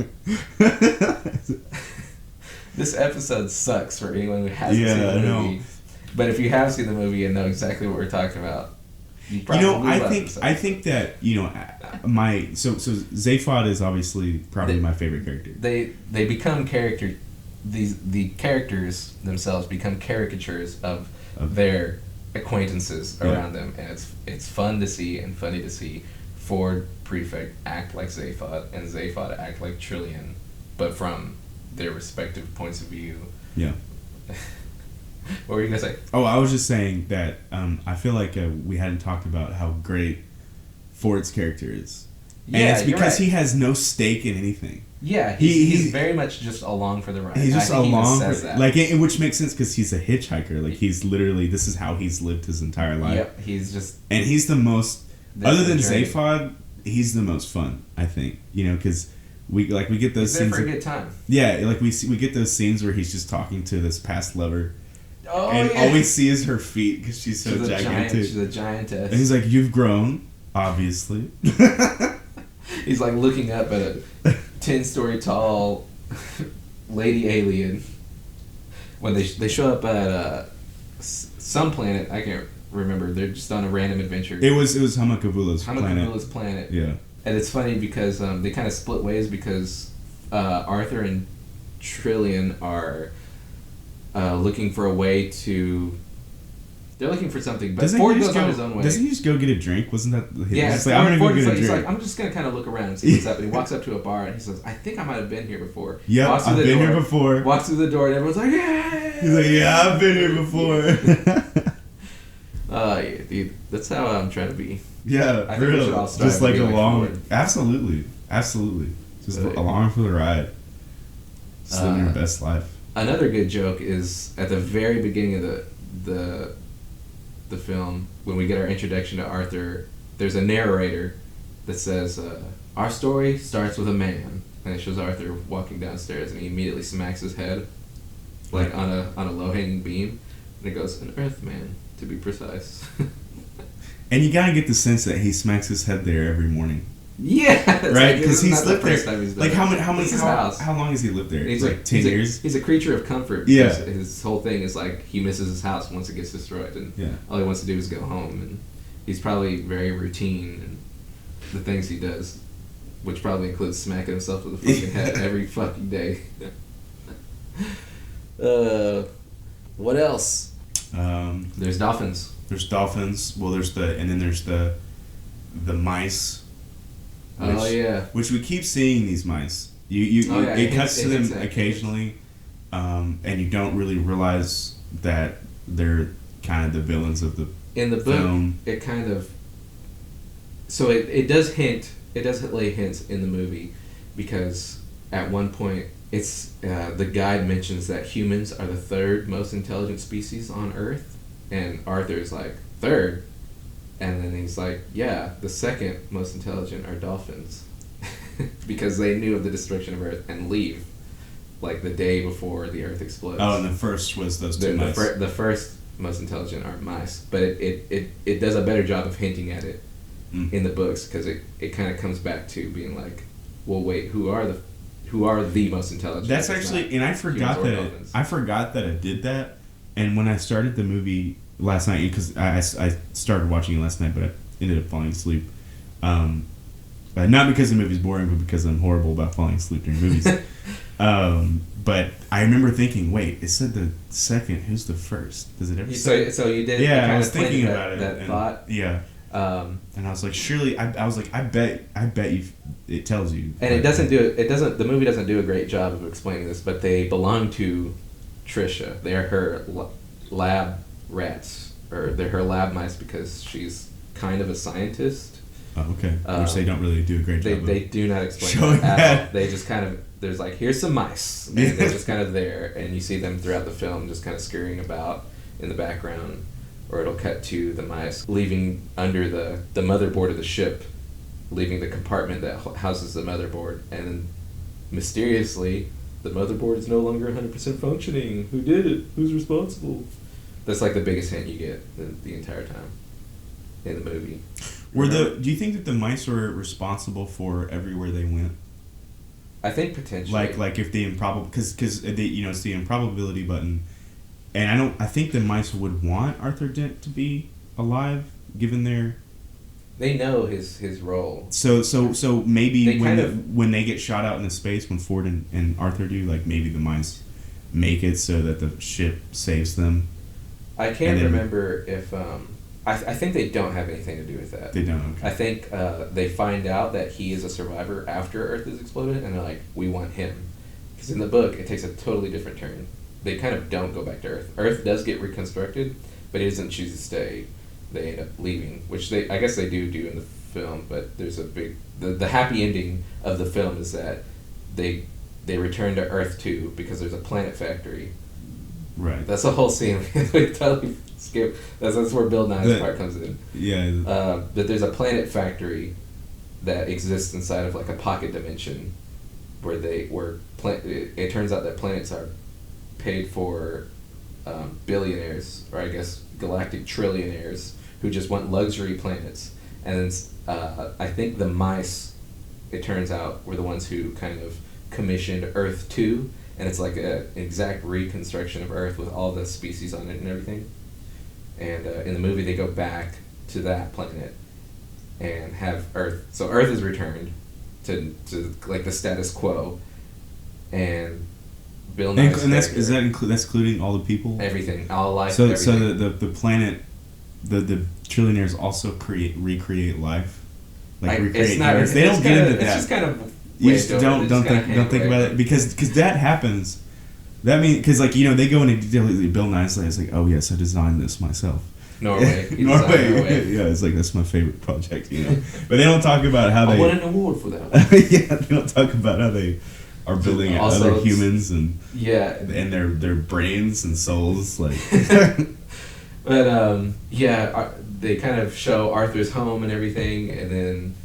A: This episode sucks for anyone who hasn't seen the movie. But if you have seen the movie and know exactly what we're talking about, you probably
B: I think that so Zaphod is obviously probably my favorite character.
A: They become the characters themselves become caricatures of their acquaintances around them, and it's fun to see and funny to see Ford Prefect act like Zaphod and Zaphod act like Trillian, but from their respective points of view.
B: Yeah.
A: What were you gonna say?
B: Oh, I was just saying that I feel like we hadn't talked about how great Ford's character is.
A: Yeah,
B: and it's because
A: right.
B: he has no stake in anything.
A: Yeah, he's very much just along for the ride.
B: He's just along for
A: that.
B: like, which makes sense because he's a hitchhiker. Like, he's literally, this is how he's lived his entire life.
A: Yep, he's just,
B: and he's the most, other than
A: journey.
B: Zaphod, he's the most fun, I think. You know, because we get those
A: he's there
B: scenes
A: for a good time.
B: Yeah, like we get those scenes where he's just talking to this past lover.
A: Oh,
B: and
A: yeah.
B: all we see is her feet because she's so gigantic.
A: She's a giantess.
B: And he's like, "You've grown, obviously."
A: He's like looking up at a 10-story tall lady alien. When they show up at some planet, I can't remember. They're just on a random adventure.
B: It was Hamakavula's planet.
A: Hamakavula's planet.
B: Yeah.
A: And it's funny because they kind of split ways because Arthur and Trillian are looking for a way to. They're looking for something, but Ford goes on his own way.
B: Doesn't he just go get a drink? Wasn't that?
A: Yeah,
B: he's like, I'm gonna go get a drink.
A: He's like, I'm just gonna kind of look around and see what's up. And he walks up to a bar and he says, "I think I might have been here before."
B: Yeah, I've been here before.
A: Walks through the door and everyone's like, "Yeah!"
B: He's like, "Yeah, I've been here before."
A: Yeah, dude, that's how I'm trying to be.
B: Yeah,
A: I think we should all strive
B: just
A: to
B: like
A: be like
B: along.
A: Ford.
B: Absolutely, just along for the ride. Just living your best life.
A: Another good joke is at the very beginning of the film, when we get our introduction to Arthur, there's a narrator that says, "Our story starts with a man," and it shows Arthur walking downstairs, and he immediately smacks his head, like on a low hanging beam, and it goes, "An Earthman, to be precise."
B: And you gotta get the sense that he smacks his head there every morning.
A: Yeah,
B: right. Because he's lived
A: the
B: there.
A: first time he's
B: Like
A: done it.
B: how long has he lived there?
A: He's
B: like 10 years.
A: He's a creature of comfort.
B: Yeah.
A: His whole thing is like he misses his house once it gets destroyed, and all he wants to do is go home. And he's probably very routine and the things he does, which probably includes smacking himself with a fucking head every fucking day. What else? There's dolphins.
B: There's dolphins. Well, there's the mice. Which we keep seeing these mice. It cuts to them occasionally, and you don't really realize that they're kind of the villains of the
A: in the
B: film.
A: book. It kind of. So it does hint. It does lay hints in the movie, because at one point it's the guide mentions that humans are the third most intelligent species on Earth. And Arthur's like, third? And then he's like, yeah, the second most intelligent are dolphins. Because they knew of the destruction of Earth and leave, like, the day before the Earth explodes.
B: Oh, and the first was those two mice.
A: The first most intelligent are mice. But it does a better job of hinting at it in the books, because it kind of comes back to being like, well, wait, who are the most intelligent?
B: That's actually, and I forgot that it did that. And when I started the movie last night, because I started watching it last night, but I ended up falling asleep. Not because the movie's boring, but because I'm horrible about falling asleep during movies. But I remember thinking, wait, it said the second. Who's the first? Does it ever say?
A: So you did.
B: Yeah, I was thinking about it.
A: That thought.
B: Yeah. And I was like, surely. I was like, I bet you. It tells you.
A: And it doesn't do it. It doesn't. The movie doesn't do a great job of explaining this, but they belong to Trisha. They are her lab rats, or they're her lab mice, because she's kind of a scientist.
B: Oh, okay. Which they don't really do a great job.
A: They do not explain that at all. They just kind of, there's like, here's some mice, and they're just kind of there, and you see them throughout the film just kind of scurrying about in the background, or it'll cut to the mice leaving under the motherboard of the ship, leaving the compartment that houses the motherboard, and then mysteriously the motherboard is no longer 100% functioning. Who did it? Who's responsible? That's like the biggest hint you get the entire time in the movie. Do you think that the mice were responsible for everywhere they went? I think potentially.
B: Like if the improbable, because it's the improbability button, and I think the mice would want Arthur Dent to be alive, given their.
A: They know his role.
B: So maybe when they get shot out into space, when Ford and Arthur do, like, maybe the mice make it so that the ship saves them.
A: I can't remember if I think they don't have anything to do with that.
B: They don't. Okay.
A: I think they find out that he is a survivor after Earth has exploded, and they're like, we want him. Because in the book, it takes a totally different turn. They kind of don't go back to Earth. Earth does get reconstructed, but it doesn't choose to stay. They end up leaving, which I guess they do in the film. But there's a big the happy ending of the film is that they return to Earth 2 because there's a planet factory.
B: Right.
A: That's the whole scene. We totally skip. That's where Bill Nye's part comes in.
B: Yeah.
A: That there's a planet factory that exists inside of like a pocket dimension, where it turns out that planets are paid for billionaires, or I guess galactic trillionaires, who just want luxury planets. And I think the mice, it turns out, were the ones who kind of commissioned Earth 2, and it's like an exact reconstruction of Earth with all the species on it and everything. And in the movie, they go back to that planet and have Earth. So Earth is returned to like the status quo, and Bill Nye's
B: and that's including all the people,
A: everything, all life.
B: So
A: everything.
B: So the planet, the trillionaires also recreate life, like recreate humans. They don't get into that.
A: It's just kind of.
B: You just don't think about it because that happens. That means because they go into detail. Bill Nye's like, oh yes, I designed this myself.
A: Norway.
B: Norway. Yeah, it's like that's my favorite project, But they don't talk about how
A: I
B: they
A: won an award for that.
B: Yeah, they don't talk about how they are building
A: also,
B: other humans and
A: and
B: their brains and souls like.
A: But they kind of show Arthur's home and everything, and then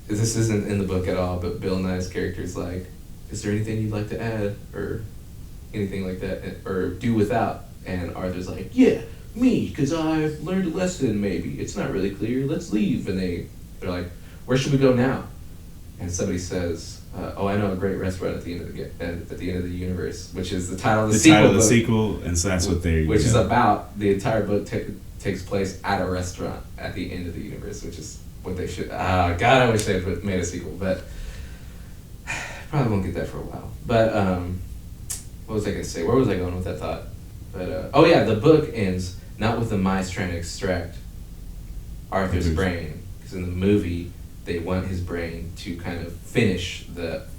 A: this isn't in the book at all, but Bill Nye's character is like, is there anything you'd like to add or anything like that or do without? And Arthur's like, yeah, me, because I've learned a lesson. Maybe it's not really clear. Let's leave. And they're like, where should we go now? And somebody says, oh, I know a great restaurant at the end of the universe, which is the title of the sequel.
B: Title of the sequel, and so that's what they.
A: Which is about the entire book takes place at a restaurant at the end of the universe, which is what they should. God, I wish they had made a sequel, but probably won't get that for a while. But what was I gonna say? Where was I going with that thought? But the book ends not with the mice trying to extract Arthur's brain, because in the movie they want his brain to kind of finish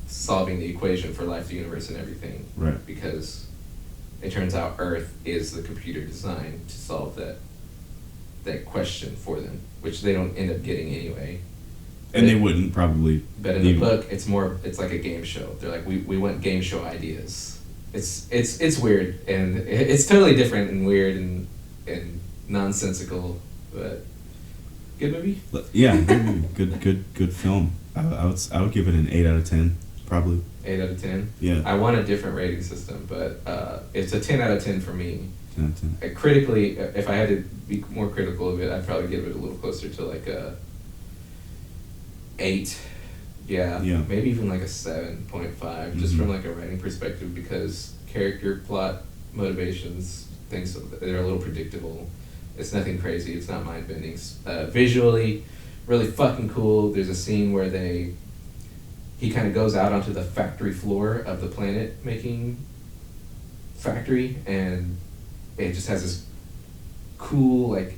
A: solving the equation for life, the universe, and everything.
B: Right.
A: Because it turns out Earth is the computer designed to solve that question for them, which they don't end up getting anyway.
B: And they wouldn't probably.
A: But in the book, it's like a game show. They're like, we want game show ideas. It's weird, and it's totally different and weird and nonsensical, but good movie.
B: Yeah, good film. I would give it an 8 out of 10, probably.
A: 8 out of 10.
B: Yeah.
A: I want a different rating system, but it's a 10 out of 10 for me.
B: 10 out of 10.
A: Critically, if I had to be more critical of it, I'd probably give it a little closer to like a 8. Yeah. Maybe even like a 7.5, just from like a writing perspective, because character, plot, motivations, things, they're a little predictable. It's nothing crazy. It's not mind-bending. Visually, really fucking cool. There's a scene where he kind of goes out onto the factory floor of the planet-making factory, and it just has this cool, like,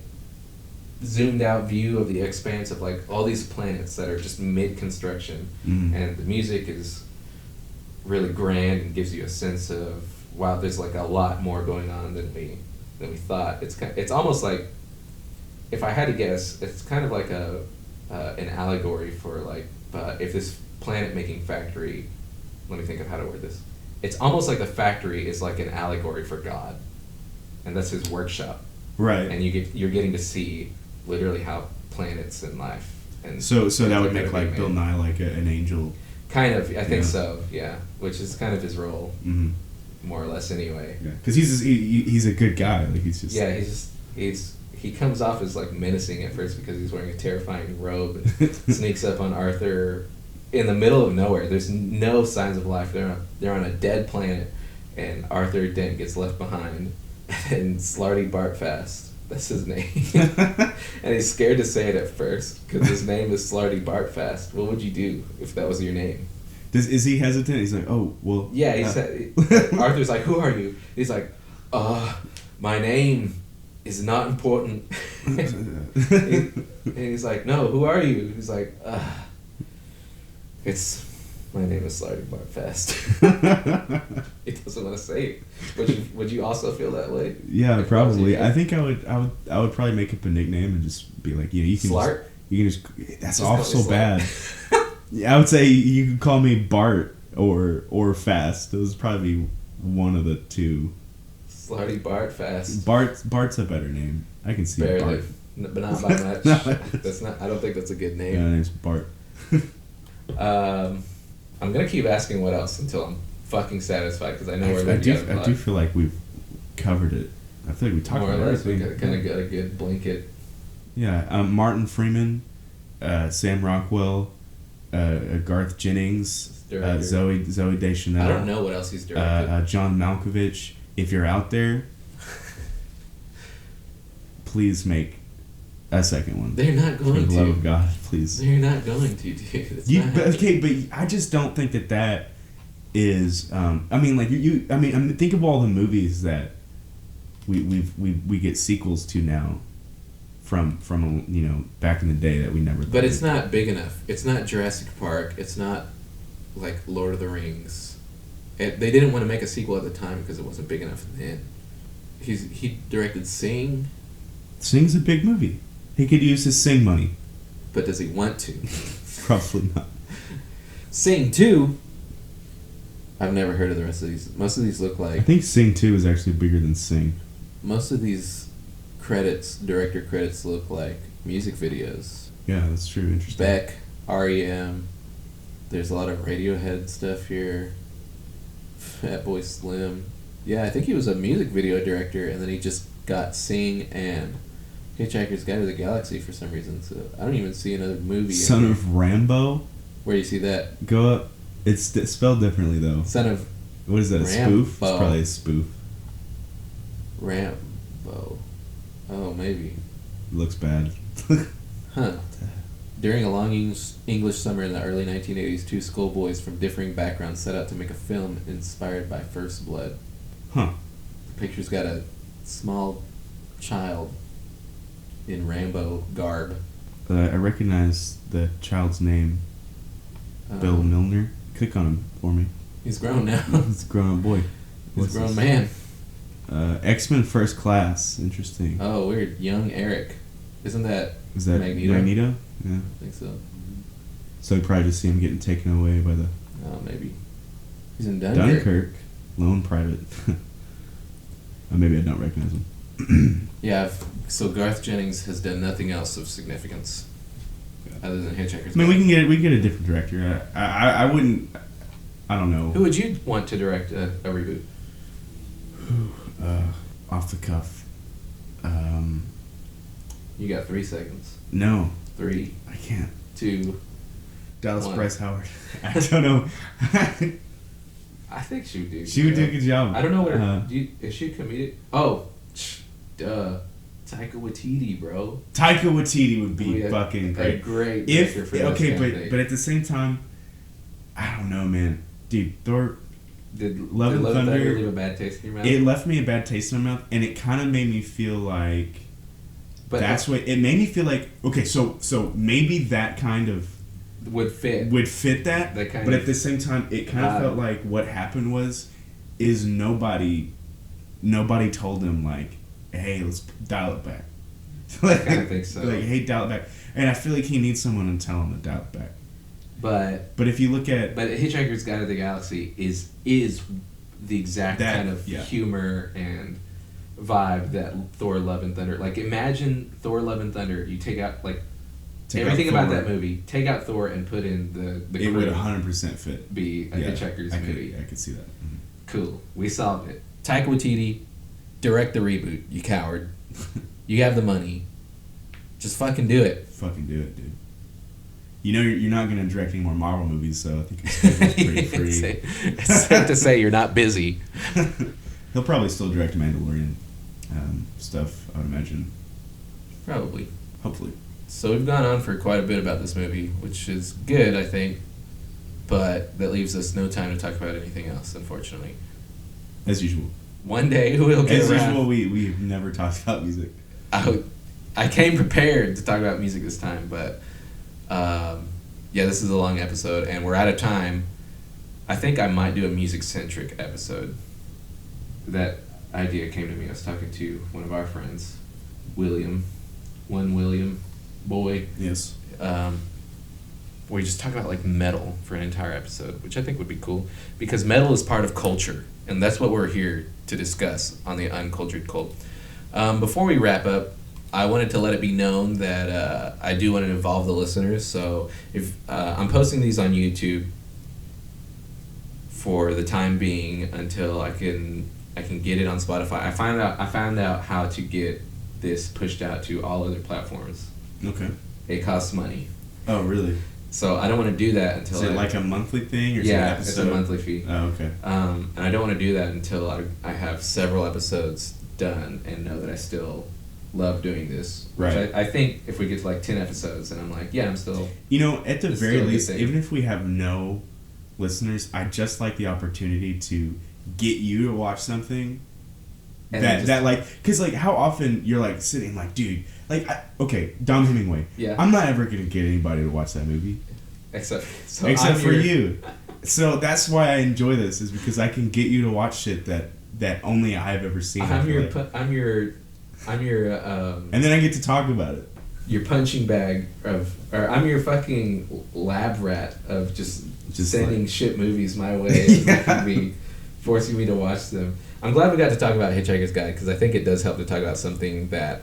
A: zoomed-out view of the expanse of, like, all these planets that are just mid-construction. And the music is really grand and gives you a sense of, wow, there's, like, a lot more going on than we thought. It's almost like, if I had to guess, it's kind of like an allegory for, like, if this planet-making factory, let me think of how to word this. It's almost like the factory is like an allegory for God, and that's his workshop.
B: Right.
A: And you're getting to see literally how planets and life and
B: so that would make like Bill Nye like an angel. Kind of,
A: I think so. Yeah, which is kind of his role, more or less, anyway.
B: Yeah, because he's a good guy. Like
A: he comes off as like menacing at first because he's wearing a terrifying robe and sneaks up on Arthur in the middle of nowhere. There's no signs of life. They're on a dead planet, and Arthur Dent gets left behind, and Slarty Bartfast, that's his name. And he's scared to say it at first because his name is Slarty Bartfast. What would you do if that was your name?
B: Is he hesitant? He's like, oh, well.
A: Yeah, Arthur's like, who are you? He's like, my name is not important. And he's like, no, who are you? He's like, it's My name is Slarty Bart Fast. He doesn't want to say it. Would you also feel that way?
B: Yeah, probably. I think I would probably make up a nickname and just be like, you can
A: Slart?
B: You can just that's all so bad. Yeah, I would say you could call me Bart or Fast. Those would probably be one of the two.
A: Slarty Bart Fast.
B: Bart's a better name. I can see
A: Barely.
B: Bart.
A: But not by much. That's not. I don't think that's a good name.
B: Yeah, my name's Bart.
A: I'm gonna keep asking what else until I'm fucking satisfied because I know we're gonna
B: I do feel like we've covered it. I feel like we talked about everything.
A: We kind of got a good blanket.
B: Yeah, Martin Freeman, Sam Rockwell, Garth Jennings, Zoe Deschanel.
A: I don't know what else he's directed.
B: John Malkovich. If you're out there, please make a second one.
A: They're not going to.
B: For the love of God, please.
A: They're not going to, dude.
B: But I just don't think that is. I mean, like think of all the movies that we get sequels to now, from back in the day that we never.
A: But it's not big enough. It's not Jurassic Park. It's not like Lord of the Rings. They didn't want to make a sequel at the time because it wasn't big enough then. He directed Sing.
B: Sing's a big movie. He could use his Sing money.
A: But does he want to?
B: Probably not.
A: Sing 2. I've never heard of the rest of these. Most of these look like...
B: I think Sing 2 is actually bigger than Sing.
A: Most of these director credits look like music videos.
B: Yeah, that's true. Interesting.
A: Beck, R.E.M. There's a lot of Radiohead stuff here. Fatboy Slim. Yeah, I think he was a music video director, and then he just got Sing and Hitchhiker's Guide to the Galaxy for some reason. So I don't even see another movie.
B: Son of Rambo.
A: Where do you see that?
B: Go up. It's spelled differently though.
A: Son of.
B: What is that? A
A: Rambo.
B: spoof? It's probably a spoof.
A: Rambo. Oh, maybe.
B: Looks bad.
A: Huh. During a long English summer in the early 1980s, two schoolboys from differing backgrounds set out to make a film inspired by First Blood.
B: Huh.
A: The picture's got a small child in Rambo garb.
B: I recognize the child's name. Bill Milner. Click on him for me.
A: He's grown now.
B: He's a grown boy.
A: He's a grown man.
B: X-Men First Class. Interesting.
A: Oh, weird. Young Eric. Is that
B: Magneto? Yeah.
A: I think so.
B: So you probably just see him getting taken away by the...
A: Oh, maybe. He's in Dunkirk.
B: Lone Private. Maybe I don't recognize him.
A: Yeah, so Garth Jennings has done nothing else of significance other than Hitchhiker's.
B: I mean, we can get a different director. I wouldn't... I don't know.
A: Who would you want to direct a reboot?
B: Off the cuff.
A: You got 3 seconds.
B: No.
A: 3.
B: I can't.
A: 2.
B: Dallas
A: 1.
B: Bryce Howard. I don't know.
A: I think she would do.
B: She would do a good job.
A: I don't know what her... is she comedic? Oh, duh. Taika Waititi, bro.
B: Taika Waititi would be fucking great.
A: A great director for this kind of thing.
B: But at the same time, I don't know, man. Dude, Thor...
A: Did Love and Thunder leave a bad taste in your mouth?
B: It left me a bad taste in my mouth, and it kind of made me feel like... But that's what... It made me feel like... Okay, so maybe that kind of...
A: Would fit
B: that but at the same time, it kind of felt like what happened is nobody told him, like, hey, let's dial it back.
A: I kind of think so.
B: Like, hey, dial it back. And I feel like he needs someone to tell him to dial it back. But if you look at...
A: But Hitchhiker's Guide to the Galaxy is the exact kind of humor and vibe that Thor Love and Thunder... Like, imagine Thor Love and Thunder, you take out, like... Everything about that movie, take out Thor and put in the
B: it would 100% fit.
A: Be a Hitchhiker's movie.
B: I could see that. Mm-hmm.
A: Cool. We solved it. Taika Waititi, direct the reboot, you coward. You have the money. Just fucking do it.
B: Fucking do it, dude. You know you're not going to direct any more Marvel movies, so I think your schedule's pretty free.
A: It's safe to say you're not busy.
B: He'll probably still direct Mandalorian stuff, I would imagine.
A: Probably.
B: Hopefully.
A: So we've gone on for quite a bit about this movie, which is good, I think, but that leaves us no time to talk about anything else, unfortunately.
B: As usual.
A: One day we'll get around.
B: As usual, we've never talked about music.
A: I came prepared to talk about music this time, but yeah, this is a long episode, and we're out of time. I think I might do a music-centric episode. That idea came to me. I was talking to one of our friends, William Boy.
B: Yes.
A: We just talk about like metal for an entire episode, which I think would be cool because metal is part of culture, and that's what we're here to discuss on the Uncultured Cult. Before we wrap up, I wanted to let it be known that I do want to involve the listeners. So if I'm posting these on YouTube for the time being until I can get it on Spotify. I found out how to get this pushed out to all other platforms.
B: Okay.
A: It costs money.
B: Oh, really?
A: So I don't want to do that until...
B: Is it like a monthly thing? Or
A: yeah, it's a monthly fee.
B: Oh, okay.
A: And I don't want to do that until I have several episodes done and know that I still love doing this.
B: Right.
A: Which I think if we get to like 10 episodes and I'm like, yeah, I'm still...
B: You know, at the very least, even if we have no listeners, I just like the opportunity to get you to watch something that like... Because, like, how often you're, like, sitting like, dude... Like, okay, Dom Hemingway.
A: Yeah.
B: I'm not ever going to get anybody to watch that movie.
A: Except
B: for you. So that's why I enjoy this, is because I can get you to watch shit that only I've ever seen.
A: I'm your
B: and then I get to talk about it.
A: Your punching bag or I'm your fucking lab rat of just sending like, shit movies my way and forcing me to watch them. I'm glad we got to talk about Hitchhiker's Guide because I think it does help to talk about something that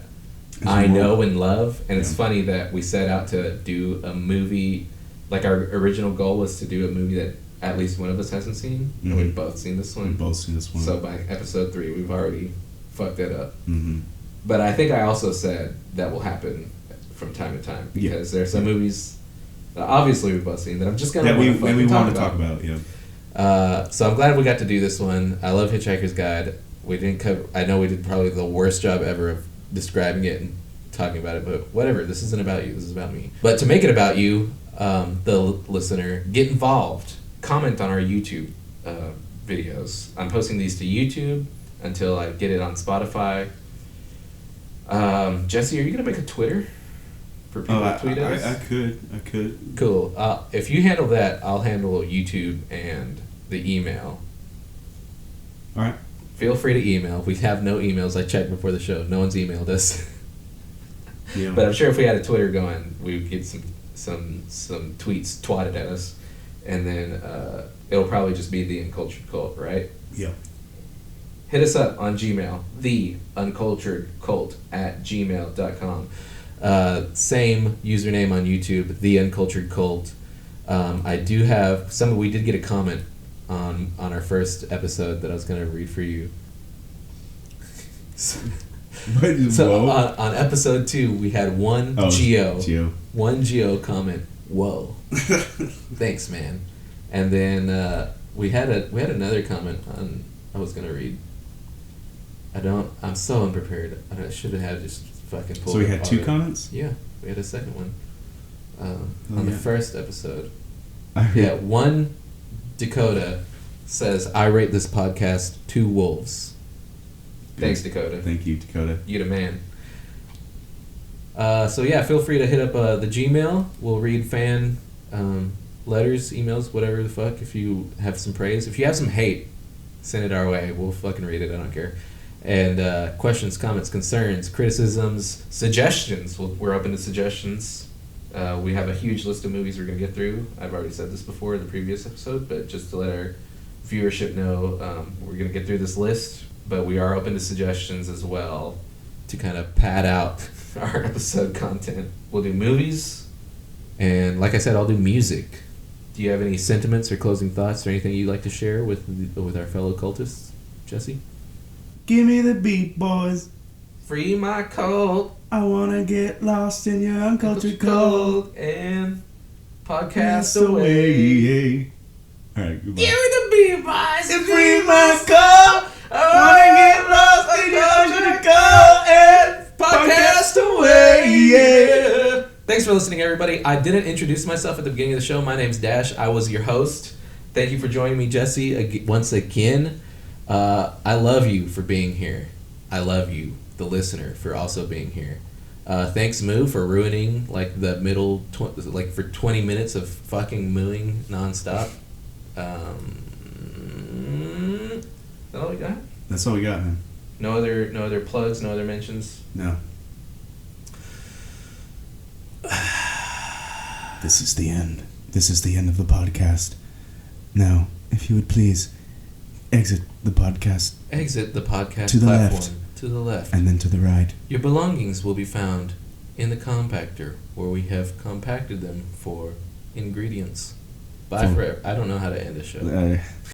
A: I know and love, and it's funny that we set out to do a movie. Like our original goal was to do a movie that at least one of us hasn't seen, and we've both seen this one. So by episode 3, we've already fucked that up. Mm-hmm. But I think I also said that will happen from time to time because there are some movies that obviously we've both seen that I'm just gonna
B: we want to talk about. Yeah.
A: So I'm glad we got to do this one. I love Hitchhiker's Guide. We didn't cover. I know we did probably the worst job ever of describing it and talking about it, but whatever. This isn't about you. This is about me. But to make it about you, the listener, get involved. Comment on our YouTube videos. I'm posting these to YouTube until I get it on Spotify. Jesse, are you gonna make a Twitter for people to tweet us?
B: I could.
A: Cool. If you handle that, I'll handle YouTube and the email.
B: All right.
A: Feel free to email. We have no emails. I checked before the show. No one's emailed us.
B: Yeah.
A: But I'm sure if we had a Twitter going, we would get some tweets twatted at us, and then it'll probably just be the Uncultured Cult, right?
B: Yeah.
A: Hit us up on Gmail, theunculturedcult@gmail.com. Same username on YouTube, The Uncultured Cult. I do have we did get a comment on our first episode that I was going to read for you. So on episode 2, we had one Geo comment. Whoa, thanks, man. And then we had another comment on. I was going to read. I'm so unprepared. I should have had just fucking pulled.
B: So we had 2 comments?
A: Yeah, we had a second one on the first episode. One Dakota says, I rate this podcast 2 wolves. Thanks, Dakota.
B: Thank you, Dakota.
A: You the man. So yeah, feel free to hit up the Gmail. We'll read fan letters, emails, whatever the fuck, if you have some praise. If you have some hate, send it our way. We'll fucking read it. I don't care. And questions, comments, concerns, criticisms, suggestions. We're open to suggestions. We have a huge list of movies we're going to get through. I've already said this before in the previous episode, but just to let our viewership know, we're going to get through this list, but we are open to suggestions as well to kind of pad out our episode content. We'll do movies, and like I said, I'll do music. Do you have any sentiments or closing thoughts or anything you'd like to share with our fellow cultists, Jesse?
B: Give me the beat, boys.
A: Free my cult.
B: I wanna get lost in your uncultured cult
A: and podcast away.
B: All right, goodbye.
A: Give me the beat, boys.
B: And free my cult. I wanna get lost in your uncultured cult and podcast away.
A: Yeah. Thanks for listening, everybody. I didn't introduce myself at the beginning of the show. My name's Dash. I was your host. Thank you for joining me, Jesse, once again. I love you for being here. I love you, the listener, for also being here. Thanks, Moo, for ruining like the middle, for 20 minutes of fucking mooing nonstop. Is that all we got?
B: That's all we got, man.
A: No other plugs, no other mentions?
B: No. This is the end. This is the end of the podcast. Now, if you would please exit the podcast.
A: Exit the podcast
B: to the
A: platform.
B: left.
A: To the left.
B: And then to the right.
A: Your belongings will be found in the compactor, where we have compacted them for ingredients. Bye forever. I don't know how to end the show.